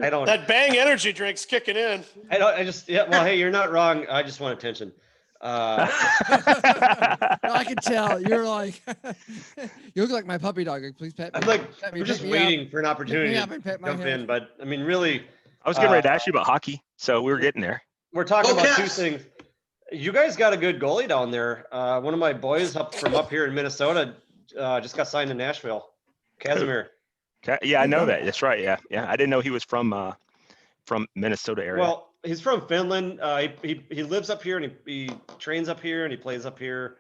I don't. That Bang energy drink's kicking in. Well, hey, you're not wrong. I just want attention. I can tell you're like you look like my puppy dog. Like, please pet me. I'm like, pet me, I'm pick just me waiting up. for an opportunity Pick me up and to pet my jump head. in. But I mean, really, I was getting ready to ask you about hockey, so we were getting there. we're talking Go about two Caps! things. You guys got a good goalie down there. One of my boys from up here in Minnesota just got signed in Nashville. Casimir. Yeah, I know that. That's right. Yeah. I didn't know he was from Minnesota area. Well, he's from Finland. He lives up here and he trains up here and he plays up here.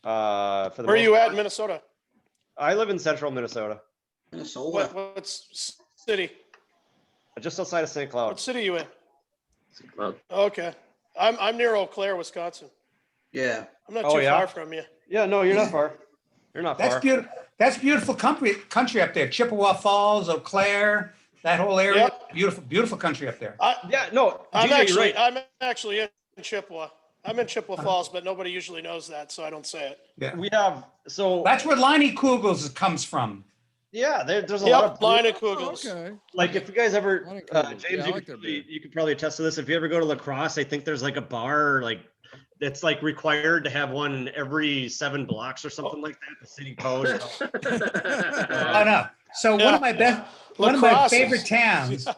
For the Where are most you part. at in Minnesota? I live in central Minnesota, Minnesota. What city? just outside of St. Cloud. What city are you in? Well, Okay. I'm near Eau Claire, Wisconsin. Yeah. I'm not Oh, too yeah? far from you. Yeah, no, you're not far. You're not That's far. beautiful. That's beautiful country up there. Chippewa Falls, Eau Claire, that whole area. Yep. Beautiful, beautiful country up there. Yeah, no, I'm DJ, you're right. actually in Chippewa. I'm in Chippewa Falls, but nobody usually knows that, so I don't say it. Yeah. We have That's where Liney Kugels comes from. Yeah, there's a lot Yep, of line of Kugels. Okay. like if you guys ever Line of Kugels. James, Yeah, I like their beer. you could probably attest to this. If you ever go to lacrosse, I think there's like a bar like that's like required to have one in every 7 blocks or something like that. The city code. Oh no. So Yeah. one of my Lacrosse is- favorite towns.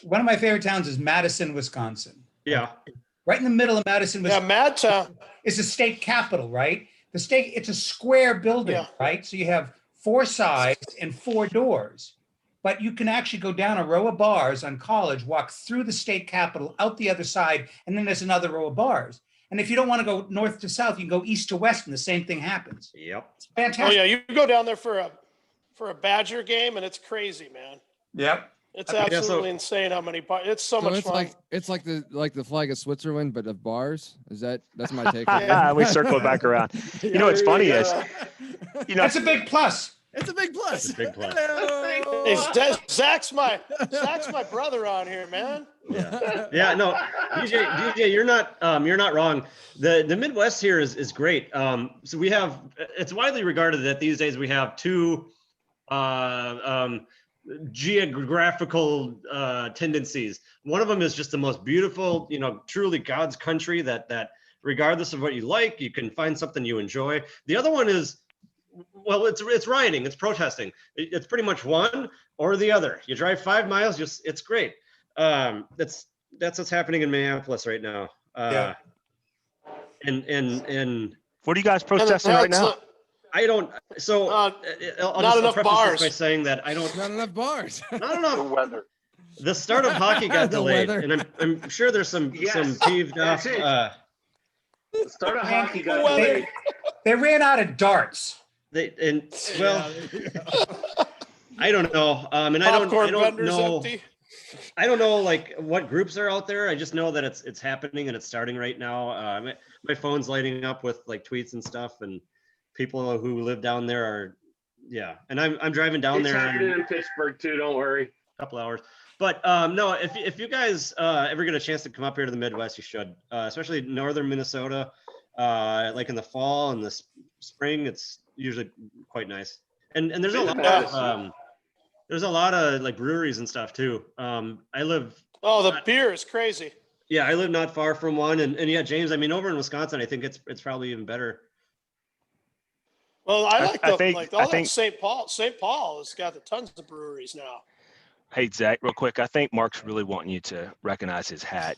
One of my favorite towns is Madison, Wisconsin. Yeah. Right in the middle of Madison, Yeah, Wisconsin Madtown. is the state capital, right? It's a square building, Yeah. right? So you have 4 sides and 4 doors. But you can actually go down a row of bars on College, walk through the state capitol, out the other side, and then there's another row of bars. And if you don't want to go north to south, you can go east to west, and the same thing happens. Yep. It's fantastic. Oh yeah, you go down there for a Badger game, and it's crazy, man. Yep. It's Okay, yeah, so- absolutely insane how many bars. It's so much it's fun. it's like the flag of Switzerland, but of bars. That's my take on it. We circle it back around. You know what's funny is, That's a big plus. It's a big plus. It's a big plus. Hello. Hey, Zach's my brother on here, man. Yeah, no, DJ, you're not wrong. The Midwest here is great. So we have, it's widely regarded that these days we have 2 geographical tendencies. One of them is just the most beautiful, truly God's country that regardless of what you like, you can find something you enjoy. The other one is, well, it's rioting, it's protesting. It's pretty much one or the other. You drive 5 miles, it's great. That's what's happening in Minneapolis right now. Yeah. And what are you guys protesting right now? I don't. So Not I'll enough preface bars. this by saying that I don't. Not enough bars. Not The enough. weather. The start of hockey got The delayed, weather. and I'm sure there's some peeved off. that's it. The start of hockey got Well, delayed. They ran out of darts. I don't know. And I Popcorn don't vendors know. empty. I don't know like what groups are out there. I just know that it's happening and it's starting right now. My phone's lighting up with like tweets and stuff, and people who live down there are, yeah. And I'm driving down It's there happening in in Pittsburgh too. Don't worry. a couple hours. But no, if you guys ever get a chance to come up here to the Midwest, you should, especially northern Minnesota. Like in the fall and the spring, it's usually quite nice. And there's a lot of like breweries and stuff too. I live. Oh, the beer is crazy. Yeah, I live not far from one, and yeah, James. I mean, over in Wisconsin, I think it's probably even better. Well, I I think St. Paul. St. Paul has got the tons of breweries now. Hey, Zach, real quick. I think Mark's really wanting you to recognize his hat.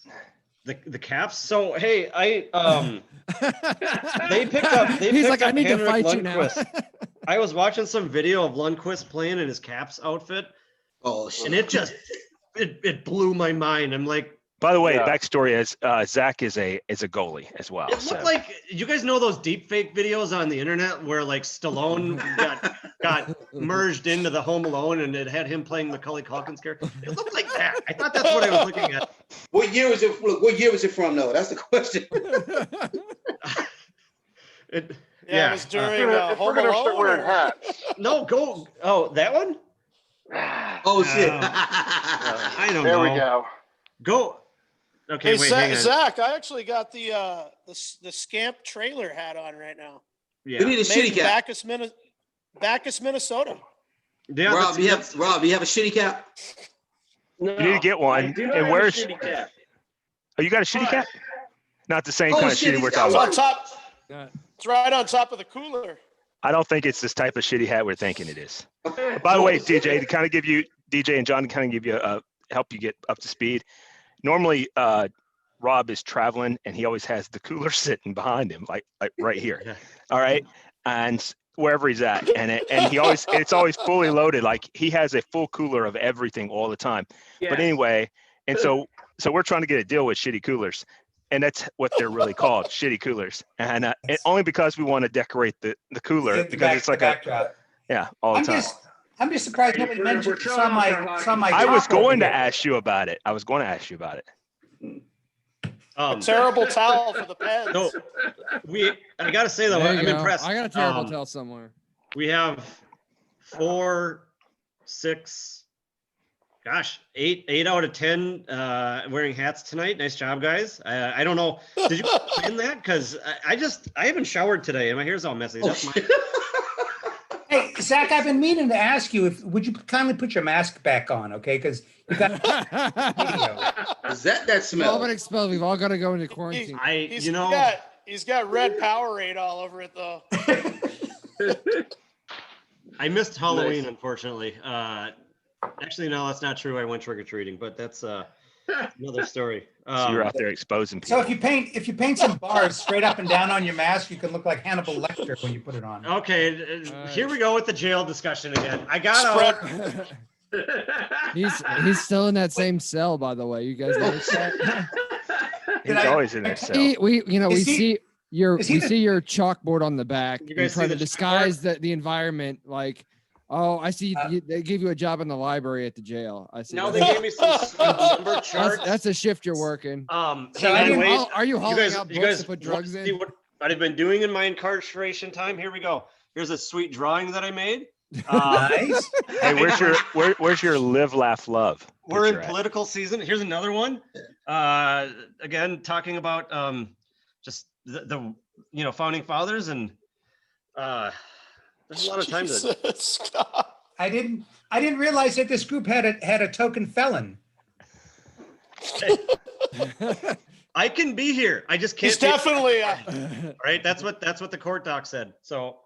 The Caps. So hey, they picked up. He's like, I need to Henrik fight you now. Lundqvist. I was watching some video of Lundqvist playing in his Caps outfit, Oh, and it just it blew my mind. I'm like, By the way, Yeah. backstory is Zach is a goalie as well. it looked like, you guys know those deep fake videos on the internet where like Stallone got merged into the Home Alone and it had him playing Macaulay Culkin's character. It looked like that. I thought that's what I was looking at. What year was it? Look, what year was it from? though? That's the question. Yeah, it was during If we're Home gonna start Alone. wearing or- hats. No, go. Oh, that one? Oh shit! I don't There know. we go. Go. Okay, Hey, wait, hang on. Zach, I actually got the Scamp trailer hat on right now. We Yeah. need a Made shitty in cap. Bacchus, Minnesota. Yeah, Rob, you have a shitty cap? No, You need to get one. I do not And have where's- a shitty cap. Oh, you got a shitty cap? Not the same Oh, kind of shit, shitty he's we're got talking It's about. on top. It's right on top of the cooler. I don't think it's this type of shitty hat we're thinking it is. By the way, DJ, to kind of give you, DJ and John, to kind of give you help you get up to speed. Normally, Rob is traveling and he always has the cooler sitting behind him, like right here. Yeah. All right, and wherever he's at, and it's always fully loaded. Like he has a full cooler of everything all the time. But Yes. anyway, and so we're trying to get a deal with shitty coolers, and that's what they're really called, shitty coolers. And only because we want to decorate the cooler because it's like backdrop. all the I'm time. just surprised nobody We're mentioned showing saw off my our saw my. I was top over going to here. ask you about it. A terrible towel for the Pens. No, I gotta say though, There you I'm go. impressed. I got a terrible tell somewhere. We have 4, 6, gosh, 8 out of 10 wearing hats tonight. Nice job, guys. I don't know. Did you plan that? Because I haven't showered today and my hair's all messy. That's my. Hey, Zach, I've been meaning to ask you would you kindly put your mask back on, okay? Because you got video. Is that We've all smell? been expelled. We've all got to go into quarantine. He's got red Powerade all over it though. I missed Halloween, unfortunately. Actually, no, that's not true. I went trick or treating, but that's another story. So you're out there exposing people. So if you paint some bars straight up and down on your mask, you can look like Hannibal Lecter when you put it on. Okay, here we go with the jail discussion again. I got out. He's still in that same cell, by the way. You guys notice that? He's always in that cell. We see your chalkboard on the back. You You guys try see to the disguise the environment. Like, oh, I see. They gave you a job in the library at the jail. I see. No, they gave me some number charts. That's a shift you're working. So Hang on, wait. Are you hauling out you books guys to put want drugs to in? see what I've been doing in my incarceration time? Here we go. Here's a sweet drawing that I made. Nice. Hey, where's your live, laugh, love? We're in picture at? political season. Here's another one. Again, talking about just the founding fathers, and there's a lot of time to. Jesus, God. I didn't realize that this group had a token felon. I can be here. I just can't. He's definitely Right. That's what the court doc said. So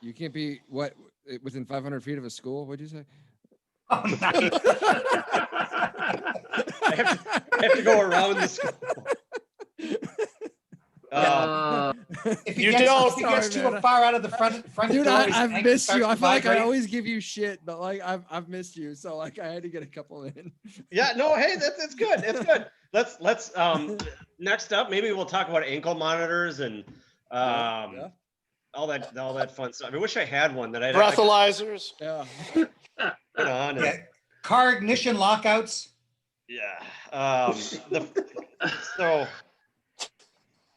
You can't be within 500 feet of a school. What'd you say? Oh, nice. I have to go around the school. If You he gets, don't. if he gets Sorry, too man. far out of the front Dude, door, his I've ankle missed you. starts I to feel like I vibrate. always give you shit, but like I've missed you. So like I had to get a couple in. Yeah. No. Hey, it's good. It's good. Let's next up, maybe we'll talk about ankle monitors and Yeah. all that fun stuff. I wish I had one that I breathalyzers. Yeah. put on. And, Yeah. Car ignition lockouts. yeah. So.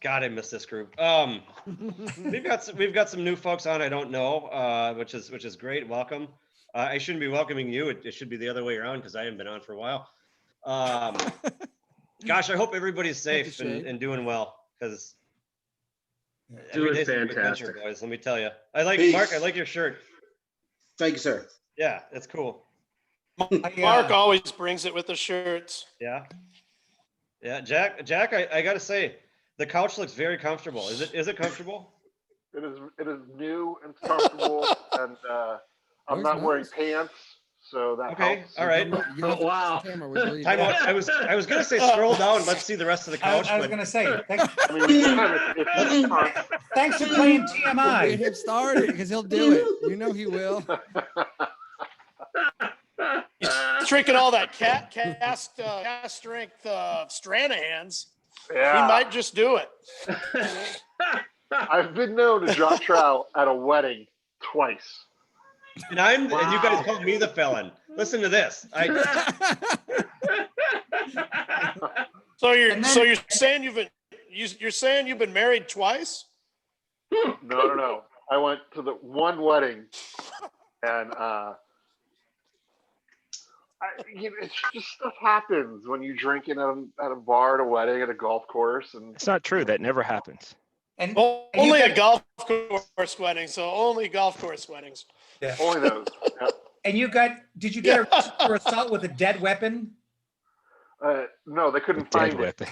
God, I miss this group. We've got some new folks on. I don't know, which is great. Welcome. I shouldn't be welcoming you. It should be the other way around because I haven't been on for a while. Gosh, I hope everybody's safe and doing well because Doing fantastic, boys. Let me tell you. I like Peace. Mark. I like your shirt. Thank you, sir. Yeah, it's cool. Mark always brings it with the shirts. Yeah. Yeah, Jack. I gotta say, the couch looks very comfortable. Is it comfortable? It is new and comfortable, and I'm Looks not wearing nice. pants, so that Okay, helps. all right. You don't Wow. have to camera, we believe Time you. out. I was gonna say scroll down. Let's see the rest of the couch. I was but gonna say, thanks, I mean, we can if you start. thanks for playing Get TMI. him started because he'll do it. You know he will. He's drinking all that cast strength Stranahans. Yeah. He might just do it. I've been known to drop trout at a wedding twice. and you guys call me the felon. Listen to this. So you're And then- saying you're saying you've been married twice? No. I went to the one wedding, and it's just stuff happens when you drink at a bar, at a wedding, at a golf course, and It's not true. That never happens. And Only a golf course wedding, so only golf course weddings. yeah. only those. Yeah. And did you get arrested for assault with a dead weapon? No, they couldn't Dead find it. weapon.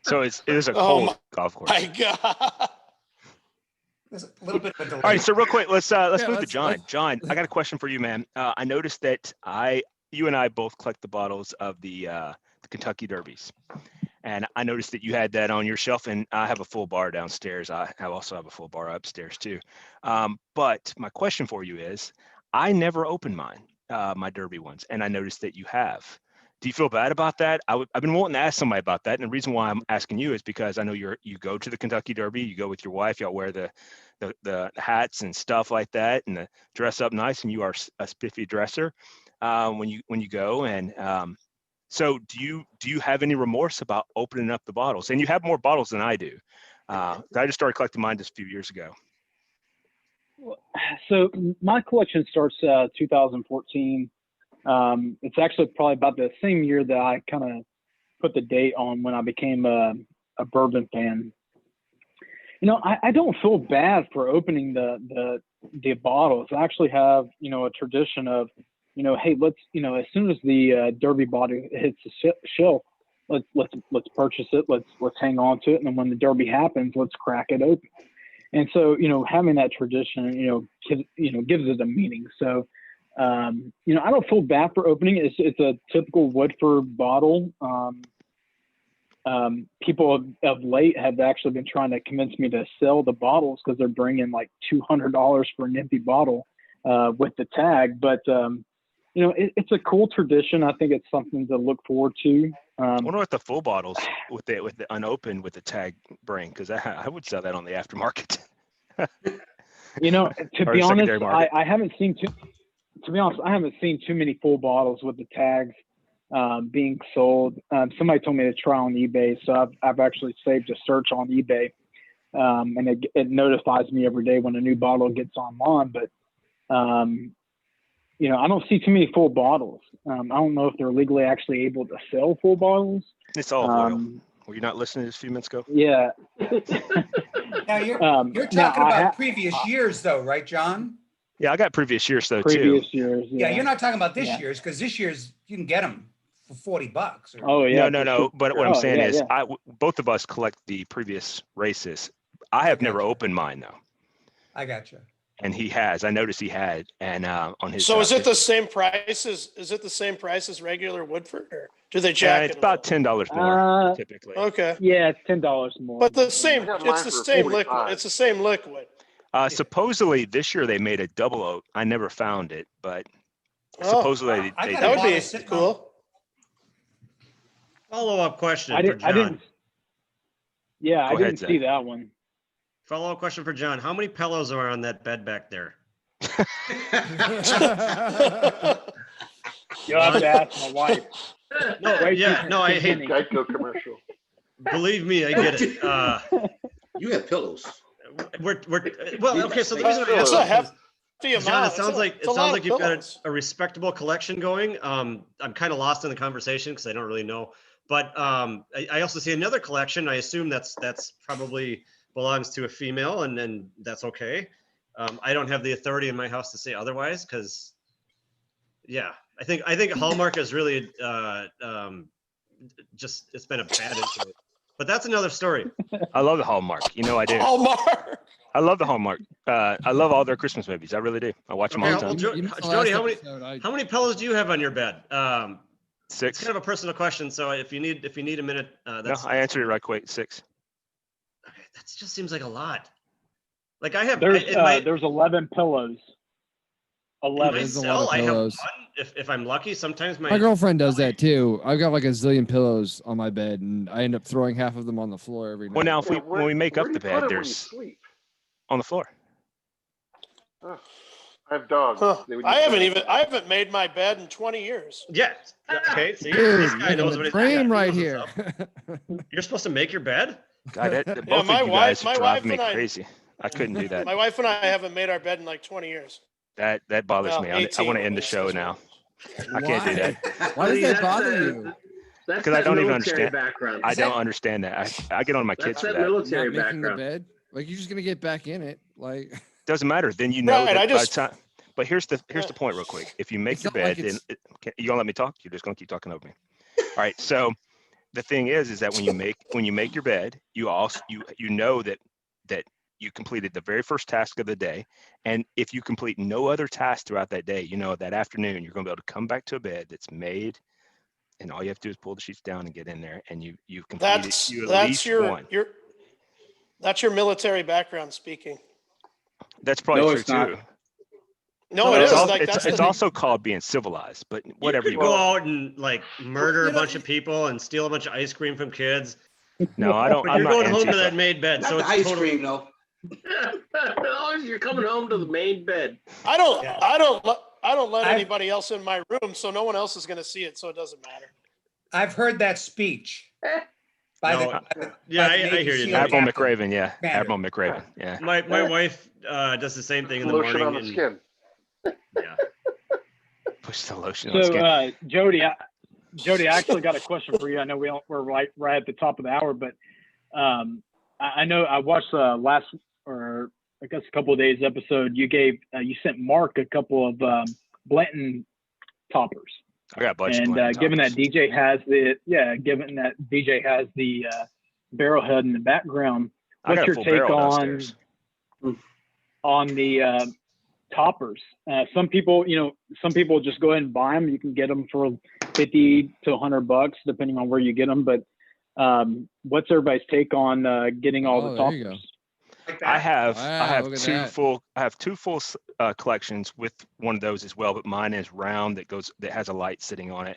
So it was a Oh cold golf course. My God. There's a little bit of a delay. All right, so real quick, let's move to let's- John. John, I got a question for you, man. I noticed that you and I both collect the bottles of the Kentucky Derbies, and I noticed that you had that on your shelf, and I have a full bar downstairs. I also have a full bar upstairs too. But my question for you is, I never opened mine, my Derby ones, and I noticed that you have. Do you feel bad about that? I've been wanting to ask somebody about that, and the reason why I'm asking you is because I know you go to the Kentucky Derby, you go with your wife, y'all wear the hats and stuff like that, and dress up nice, and you are a spiffy dresser when you go. And so do you have any remorse about opening up the bottles? And you have more bottles than I do. I just started collecting mine just a few years ago. So my collection starts 2014. It's actually probably about the same year that I kind of put the date on when I became a bourbon fan. I don't feel bad for opening the bottles. I actually have, a tradition of, hey, let's, as soon as the Derby bottle hits the shelf, let's purchase it. Let's hang on to it. And then when the Derby happens, let's crack it open. And so, having that tradition, gives it a meaning. So, I don't feel bad for opening it. It's a typical Woodford bottle. People of late have actually been trying to convince me to sell the bottles because they're bringing like $200 for an empty bottle with the tag. But it's a cool tradition. I think it's something to look forward to. I wonder what the full bottles with the unopened with the tag bring, because I would sell that on the aftermarket. To be honest, I haven't seen to be honest, I haven't seen too many full bottles with the tags being sold. Somebody told me to try on eBay, so I've actually saved a search on eBay, and it notifies me every day when a new bottle gets online. But I don't see too many full bottles. I don't know if they're legally actually able to sell full bottles. It's all oil. Were you not listening to this a few minutes ago? Yeah. Now you're talking about previous years, though, right, John? Yeah, I got previous years though Previous too. years. Yeah, you're not talking about this year's, because this year's you can get them for $40. Oh yeah. No. Sure. But what I'm saying is, both of us collect the previous races. I have never opened mine though. I got you. And he has. I noticed he had, and on his. So is it the same price as regular Woodford, or do they jack it? It's about $10 more typically. Okay. Yeah, it's $10 more. But it's the same liquid. It's the same liquid. Supposedly this year they made a double oak. I never found it, but supposedly they that would be cool. Follow-up question I for John. didn't see that one. Follow-up question for John. How many pillows are on that bed back there? You'll have to ask my wife. I hate Geico commercial. Believe me, I get it. You have pillows. Okay. So the reason I asked It's a hefty John, amount. it sounds like you've got pillows. a respectable collection going. I'm kind of lost in the conversation because I don't really know. But I also see another collection. I assume that's probably belongs to a female, and then that's okay. I don't have the authority in my house to say otherwise, because I think Hallmark is really just it's been a bad influence. But that's another story. I love the Hallmark. I do. Hallmark. I love the Hallmark. I love all their Christmas movies. I really do. I watch them all the Well, time. Jody, how many pillows do you have on your bed? 6. It's kind of a personal question, so if you need a minute, that's. No, I answered it right quick. 6. Okay, that just seems like a lot. Like I have. There's 11 pillows. 11. There's a lot of I have one. pillows. If I'm lucky, sometimes My girlfriend does that too. I've got like a zillion pillows on my bed, and I end up throwing half of them on the floor every night. Well, now when we make up Where do the you put bed, it when you there's sleep? on the floor. Oh, I have dogs. Huh. They would I use haven't made my bed in 20 years. Yeah. Okay. See, Dude, this guy knows what he's frame got. right He here. knows himself. You're supposed to make your bed? God, both Yeah, my of you wife- guys my are wife driving me and I- crazy. I couldn't do that. My wife and I haven't made our bed in like 20 years. That bothers Well, me. I 18 want to end the was show this now. one. I can't do that Why does See, that that's bother that- you? That's because I that don't even military understand. background. I don't understand that. I get on my kids That's for that that. military Not making the background. bed? Like, you're just gonna get back in it. Like, Doesn't matter. Then you know Right, that I by just- the time. But here's the point, real quick. If you make It's your not like bed, then it's- you gonna let me talk? You're just gonna keep talking over me. All right. So the thing is that when you make your bed, you also you know that you completed the very first task of the day, and if you complete no other task throughout that day, you know that afternoon you're gonna be able to come back to a bed that's made, and all you have to do is pull the sheets down and get in there, and you've completed at least one. That's your military background speaking. That's probably No, true it's not. too. No, it It's is. also, Like, that's it's the- also called being civilized, but whatever You you could go want. out and like murder a bunch of people and steal a bunch of ice cream from kids. No, I don't. But I'm you're not going home to anti- that made bed, Not so the it's ice totally. cream, though. As long as you're coming home to the main bed. I don't let I've- anybody else in my room, so no one else is going to see it, so it doesn't matter. I've heard that speech. By No, yeah, by the I Navy hear you. SEAL Admiral captain. McRaven, yeah. Commander. Admiral McRaven, yeah. My wife does the same thing in the Lotion morning. on the skin. Yeah. Push the lotion on the So, skin. Jody, I actually got a question for you. I know we're right at the top of the hour, but I know I watched last, or I guess a couple of days episode. You sent Mark a couple of Blanton toppers. I got a bunch of And Blanton given that toppers. given that DJ has the barrel head in the background, I got what's a your full take barrel downstairs. on the toppers? Some people just go ahead and buy them. You can get them for $50 to $100, depending on where you get them. But what's everybody's take on getting all the there you toppers? I have Wow, look at two full collections with one of those as well, but mine is round that has a light sitting on it.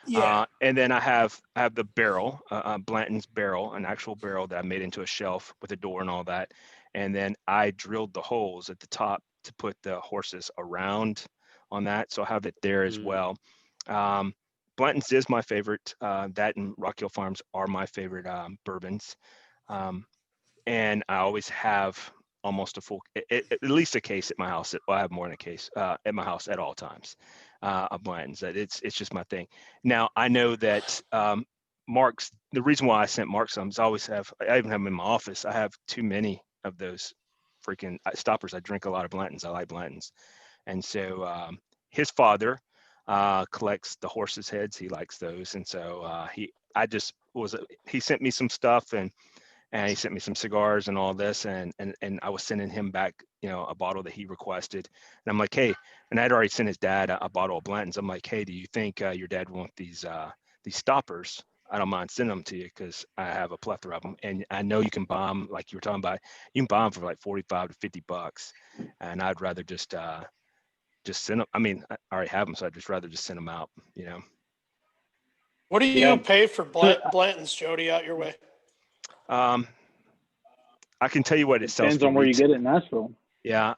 Yeah. And then I have the barrel, Blanton's barrel, an actual barrel that I made into a shelf with a door and all that. And then I drilled the holes at the top to put the horses around on that. So I have it there as well. Blanton's is my favorite. That and Rock Hill Farms are my favorite bourbons. And I always have almost a full, at least a case at my house. Well, I have more than a case at my house at all times of Blanton's. It's just my thing. Now, I know that Mark's, the reason why I sent Mark some is I even have them in my office. I have too many of those freaking stoppers. I drink a lot of Blanton's. I like Blanton's. And so his father collects the horses' heads. He likes those. And so he sent me some stuff and he sent me some cigars and all this, and I was sending him back, a bottle that he requested. And I'm like, hey, and I'd already sent his dad a bottle of Blanton's. I'm like, hey, do you think your dad want these stoppers? I don't mind sending them to you because I have a plethora of them, and I know you can buy them, like you were talking about. You can buy them for like $45 to $50, and I'd rather just send them. I mean, I already have them, so I'd just rather just send them out. What do you pay for Blanton's, Jody, out your way? I can tell you what it sells. Depends on where you get it in Nashville. Yeah.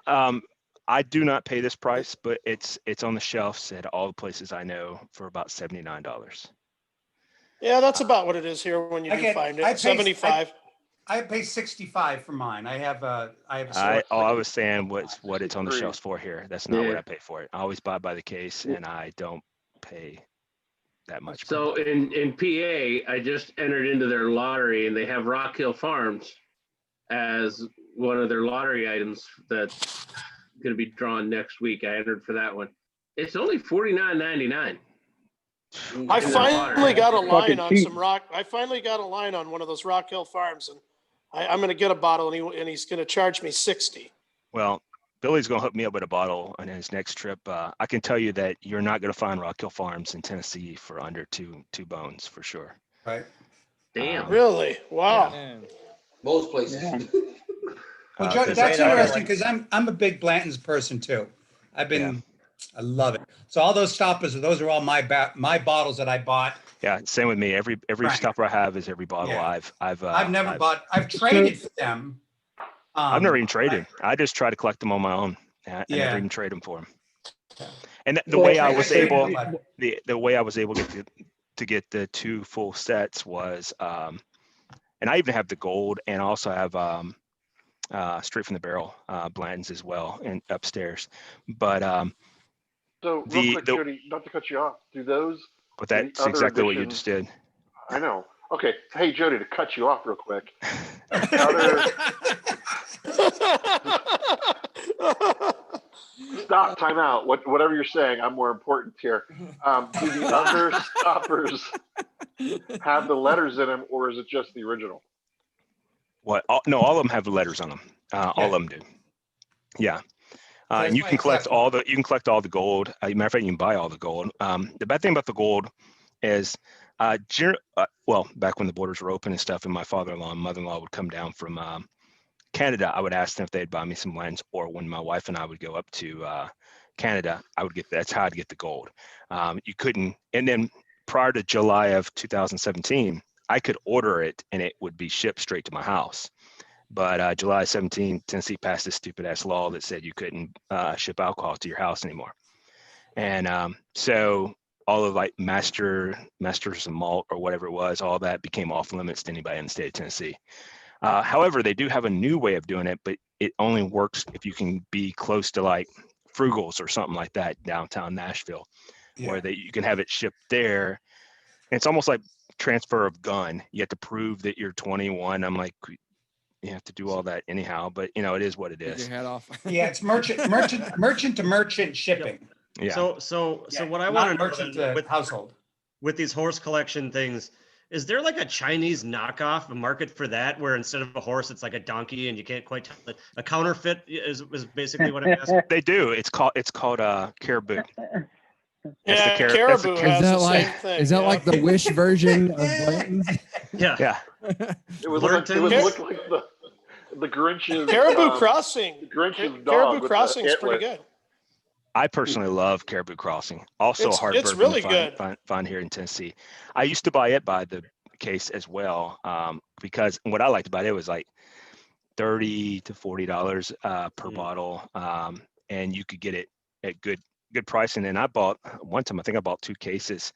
I do not pay this price, but it's on the shelves at all the places I know for about $79. Yeah, that's about what it is here when you find it. 75. I pay 65 for mine. I have all I was saying was what it's on the shelves for here. That's not what I pay for it. I always buy by the case, and I don't pay that much. So in PA, I just entered into their lottery, and they have Rock Hill Farms as one of their lottery items that's going to be drawn next week. I entered for that one. It's only $49.99. I finally got a line on some rock. I finally got a line on one of those Rock Hill Farms, and I'm going to get a bottle and he's going to charge me 60. Well, Billy's going to hook me up with a bottle on his next trip. I can tell you that you're not going to find Rock Hill Farms in Tennessee for under two bones for sure. Right. Damn. Really? Wow. Man. Most places. Yeah. Well, Uh, that's they are interesting like- because I'm a big Blanton's person too. I love it. So all those stoppers, those are all my bottles that I bought. Yeah, same with me. Every Right. stopper I have is every bottle Yeah. I've Never bought. I've traded for them. I've never even traded. I just try to collect them on my own. I never Yeah. even trade them for them. Yeah. And the Well, way I I was traded able, them, but- the way I was able to get the 2 full sets was, and I even have the gold, and I also have straight from the barrel Blanton's as well, and upstairs. But So real quick, Jody, not to cut you off, do those? but in that's other exactly what you editions- just did. I know. Okay. Hey, Jody, to cut you off real quick. Other, stop, time out. Whatever you're saying, I'm more important here. Do the other stoppers have the letters in them, or is it just the original? What? No, all of them have letters on them. All of them do. Yeah. That's And you why can I collect collect you can collect all the gold. Matter of fact, you can buy all the gold. The bad thing about the gold is, well, back when the borders were open and stuff, and my father-in-law and mother-in-law would come down from Canada, I would ask them if they'd buy me some lens, or when my wife and I would go up to Canada, that's how I'd get the gold. You couldn't, and then prior to July of 2017, I could order it and it would be shipped straight to my house. But July 17, Tennessee passed this stupid ass law that said you couldn't ship alcohol to your house anymore. And so all of like Masters and Malt or whatever it was, all that became off limits to anybody in the state of Tennessee. However, they do have a new way of doing it, but it only works if you can be close to like Frugal's or something like that downtown Nashville, where you can have it shipped there. And it's almost like transfer of gun. You have to prove that you're 21. I'm like, you have to do all that anyhow, but it is what it Take is. your hat off. Yeah, it's merchant to merchant shipping. Yeah. So what I not want to merchant know to with household. with these horse collection things, is there like a Chinese knockoff, a market for that, where instead of a horse, it's like a donkey, and you can't quite tell it? A counterfeit is basically what I'm asking. They do. It's called caribou. Yeah, that's Caribou the- has Is that the like same thing. is that yeah. like the Wish version of Blanton's? Yeah. Yeah. It would look like the Grinch's Caribou Crossing? the Grinch's dog Caribou with the Crossing is pretty antler. good. I personally love Caribou Crossing. Also a hard It's bourbon really to good. find here in Tennessee. I used to buy it by the case as well, because what I liked about it was like $30 to $40 per bottle, and you could get it at good price. And then I bought one time, I think I bought 2 cases,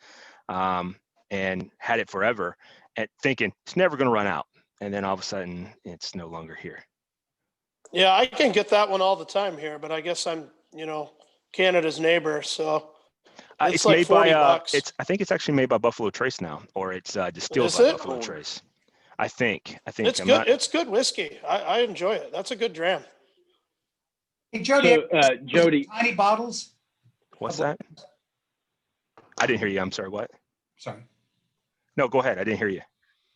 and had it forever, and thinking it's never going to run out. And then all of a sudden, it's no longer here. Yeah, I can get that one all the time here, but I guess I'm, Canada's neighbor, so it's like made 40 by bucks. I think it's actually made by Buffalo Trace now, or it's distilled Is by it? Buffalo Trace. I think It's I'm good. not- It's good whiskey. I enjoy it. That's a good dram. Hey, Jody, So, Jody, tiny bottles. What's that? I didn't hear you. I'm sorry. What? Sorry. No, go ahead. I didn't hear you.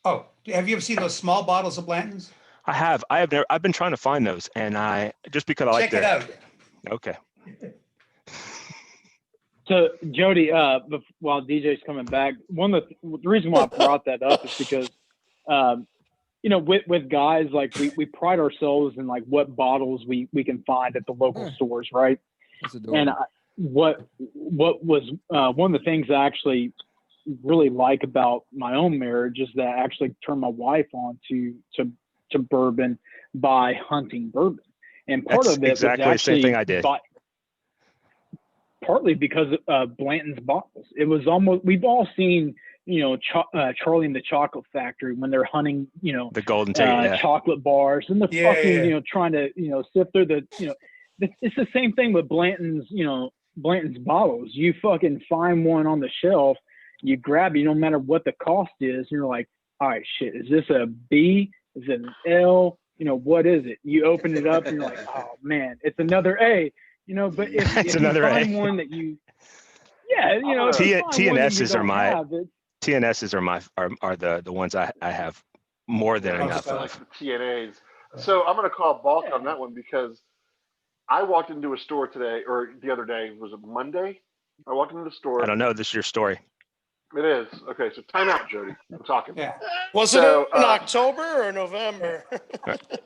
Oh, have you ever seen those small bottles of Blanton's? I have. I've been trying to find those, and I just because I like Check it out. Okay. So Jody, while DJ's coming back, the reason why I brought that up is because, with guys, like we pride ourselves in like what bottles we can find at the local stores, right? That's adorable. And what was one of the things I actually really like about my own marriage is that I actually turned my wife on to bourbon by hunting bourbon, and part That's of it exactly was the same actually thing I did. partly because of Blanton's bottles. It was almost, we've all seen, Charlie and the Chocolate Factory when they're hunting, The Golden Tate. chocolate bars and the Yeah, fucking, yeah. Trying to, sift through it's the same thing with Blanton's, Blanton's bottles. You fucking find one on the shelf, you grab it, no matter what the cost is, and you're like, all right, shit, is this a B? Is it an L? What is it? You open it up and you're like, oh man, it's another A. But if, It's if another you find A. one that you, if you find one that you TNSs are don't my have, TNSs are the ones I have more than I enough like of. the TNAs. So I'm going to call balk on that one because I walked into a store today, or the other day, was it Monday? I walked into the store. I don't know. This is your story. It is. Okay, so time out, Jody. I'm talking. Yeah. Was it in October or November?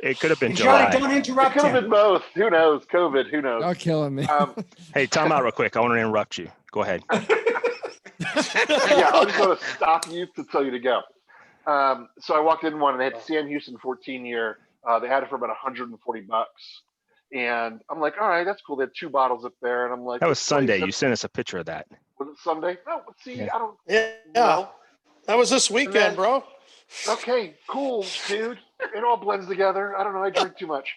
It could have been Jody, July. don't interrupt It could have him. been both. Who knows? COVID. Who knows? Y'all killing me. Hey, time out real quick. I want to interrupt you. Go ahead. Yeah, I just want to stop you to tell you to go. So I walked in one and they had Sam Houston 14 year. They had it for about $140. And I'm like, all right, that's cool. They had 2 bottles up there. And I'm like, That was Sunday. You sent us a picture of that. Was it Sunday? No, see, Yeah. I don't Yeah. know. That was this weekend, bro. Okay, cool, dude. It all blends together. I don't know. I drink too much.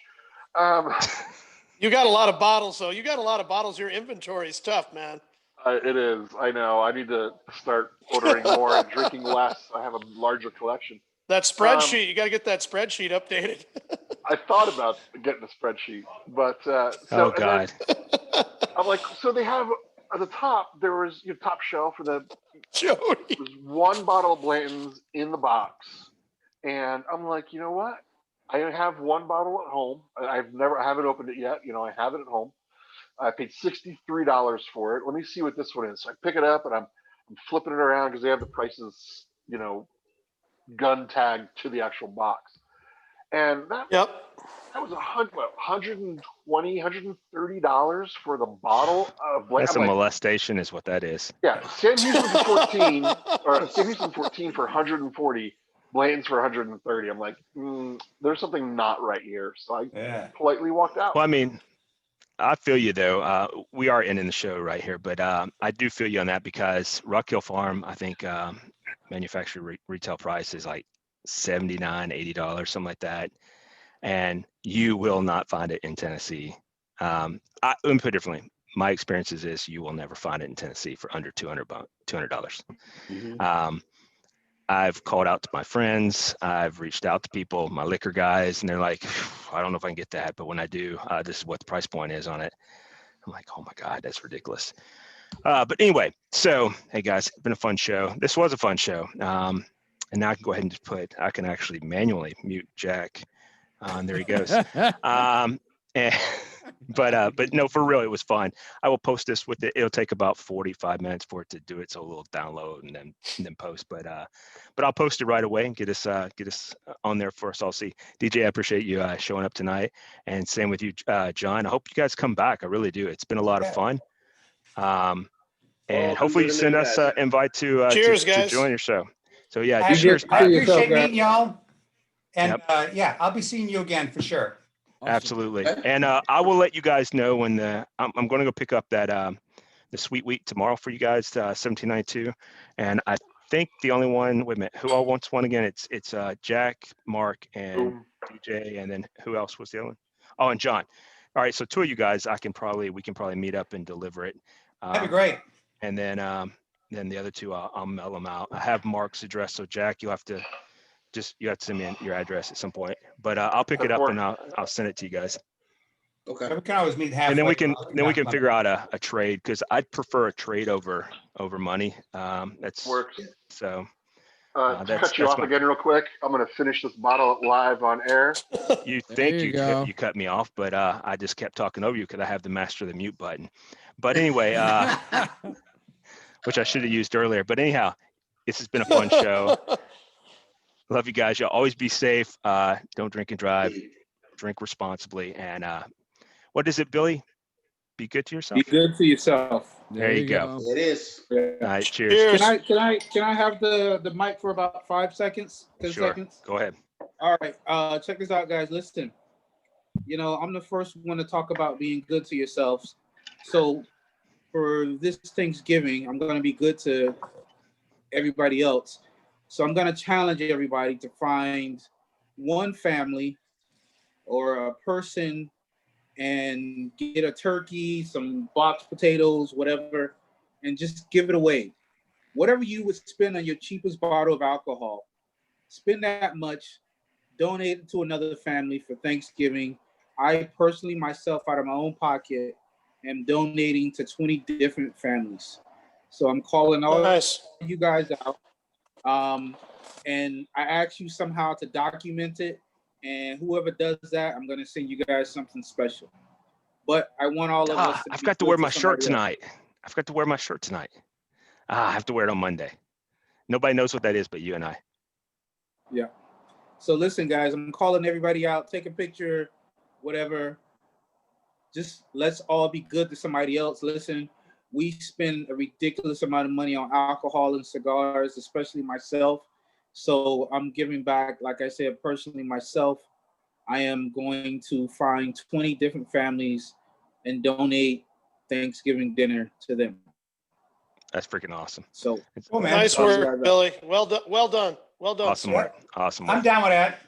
You got a lot of bottles, though. You got a lot of bottles. Your inventory is tough, man. It is. I know. I need to start ordering more and drinking less. I have a larger collection. That spreadsheet, you got to get that spreadsheet updated. I thought about getting a spreadsheet, but Oh God. I'm like, so they have at the top. There was top shelf for the Jody. was 1 bottle of Blanton's in the box, and I'm like, you know what? I have 1 bottle at home. I haven't opened it yet. I have it at home. I paid $63 for it. Let me see what this one is. So I pick it up and I'm flipping it around because they have the prices, gun tagged to the actual box. And that was $120, $130 for the bottle of Blanton. That's a molestation, is what that is. Yeah, Sam Houston for 14, or Sam Houston 14 for 140. Blanton's for 130. I'm like, there's something not right here. So I politely walked out. Well, I mean, I feel you though. We are ending the show right here, but I do feel you on that because Rock Hill Farm, I think manufacturer retail price is like $79, $80, something like that. And you will not find it in Tennessee. Let me put it differently. My experience is this: you will never find it in Tennessee for under $200. Mm-hmm. I've called out to my friends. I've reached out to people, my liquor guys, and they're like, I don't know if I can get that, but when I do, this is what the price point is on it. I'm like, oh my God, that's ridiculous. But anyway, so hey guys, it's been a fun show. This was a fun show. And now I can go ahead and just I can actually manually mute Jack. And there he goes. But no, for real, it was fun. I will post this with it. It'll take about 45 minutes for it to do it, so we'll download and then post. But I'll post it right away and get us on there for us all. See, DJ, I appreciate you showing up tonight, and same with you, John. I hope you guys come back. I really do. It's been a lot of fun. And hopefully you send us an invite to join your show. So yeah, cheers. I appreciate meeting y'all. And I'll be seeing you again for sure. Awesome. Absolutely. And I will let you guys know when I'm going to go pick up that the Sweet Wheat tomorrow for you guys, 1792. And I think the only one, wait a minute, who all wants one again? It's Jack, Mark, and DJ, and then who else was the other one? Oh, and John. All right, so 2 of you guys, we can probably meet up and deliver it. That'd be great. And then the other 2, I'll mail them out. I have Mark's address, so Jack, you have to send me your address at some point. But I'll pick it up and I'll send it to you guys. Okay. We can always meet halfway. And then we can figure out a trade, because I'd prefer a trade over money. That's works. So. To cut you off again real quick, I'm going to finish this bottle live on air. You think you cut me off, but I just kept talking over you because I have the master the mute button. But anyway, which I should have used earlier. But anyhow, this has been a fun show. Love you guys. Y'all always be safe. Don't drink and drive. Drink responsibly. And what is it, Billy? Be good to yourself. Be good to yourself. There you go. It is. All right, cheers. Can I have the mic for about 5 seconds? 10 Sure. seconds? Go ahead. All right. Check this out, guys. Listen. I'm the first one to talk about being good to yourselves. So for this Thanksgiving, I'm going to be good to everybody else. So I'm going to challenge everybody to find one family or a person and get a turkey, some boxed potatoes, whatever, and just give it away. Whatever you would spend on your cheapest bottle of alcohol, spend that much, donate it to another family for Thanksgiving. I personally, myself, out of my own pocket, am donating to 20 different families. So I'm calling all you guys out. and I ask you somehow to document it. And whoever does that, I'm gonna send you guys something special. But I want all of us. I forgot to wear my shirt tonight. I forgot to wear my shirt tonight. I have to wear it on Monday. Nobody knows what that is but you and I. Yeah. So listen, guys, I'm calling everybody out. Take a picture, whatever. Just let's all be good to somebody else. Listen, we spend a ridiculous amount of money on alcohol and cigars, especially myself. So I'm giving back, like I said, personally myself. I am going to find 20 different families and donate Thanksgiving dinner to them. That's freaking awesome. So Cool, man. Nice work, Billy. Well done. Well done. Well done. Awesome work. Awesome work. I'm down with that.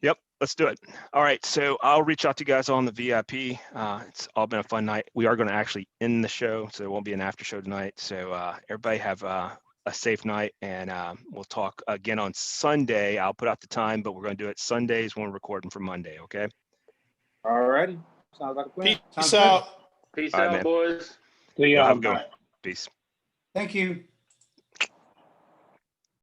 Yep, let's do it. All right, so I'll reach out to you guys on the VIP. It's all been a fun night. We are going to actually end the show, so there won't be an after show tonight. So everybody have a safe night, and we'll talk again on Sunday. I'll put out the time, but we're going to do it Sundays when we're recording for Monday, okay? All righty. Sounds like a plan. Peace out. Peace All right, out, man. boys. See Y'all ya. have a good one. Peace. Thank you.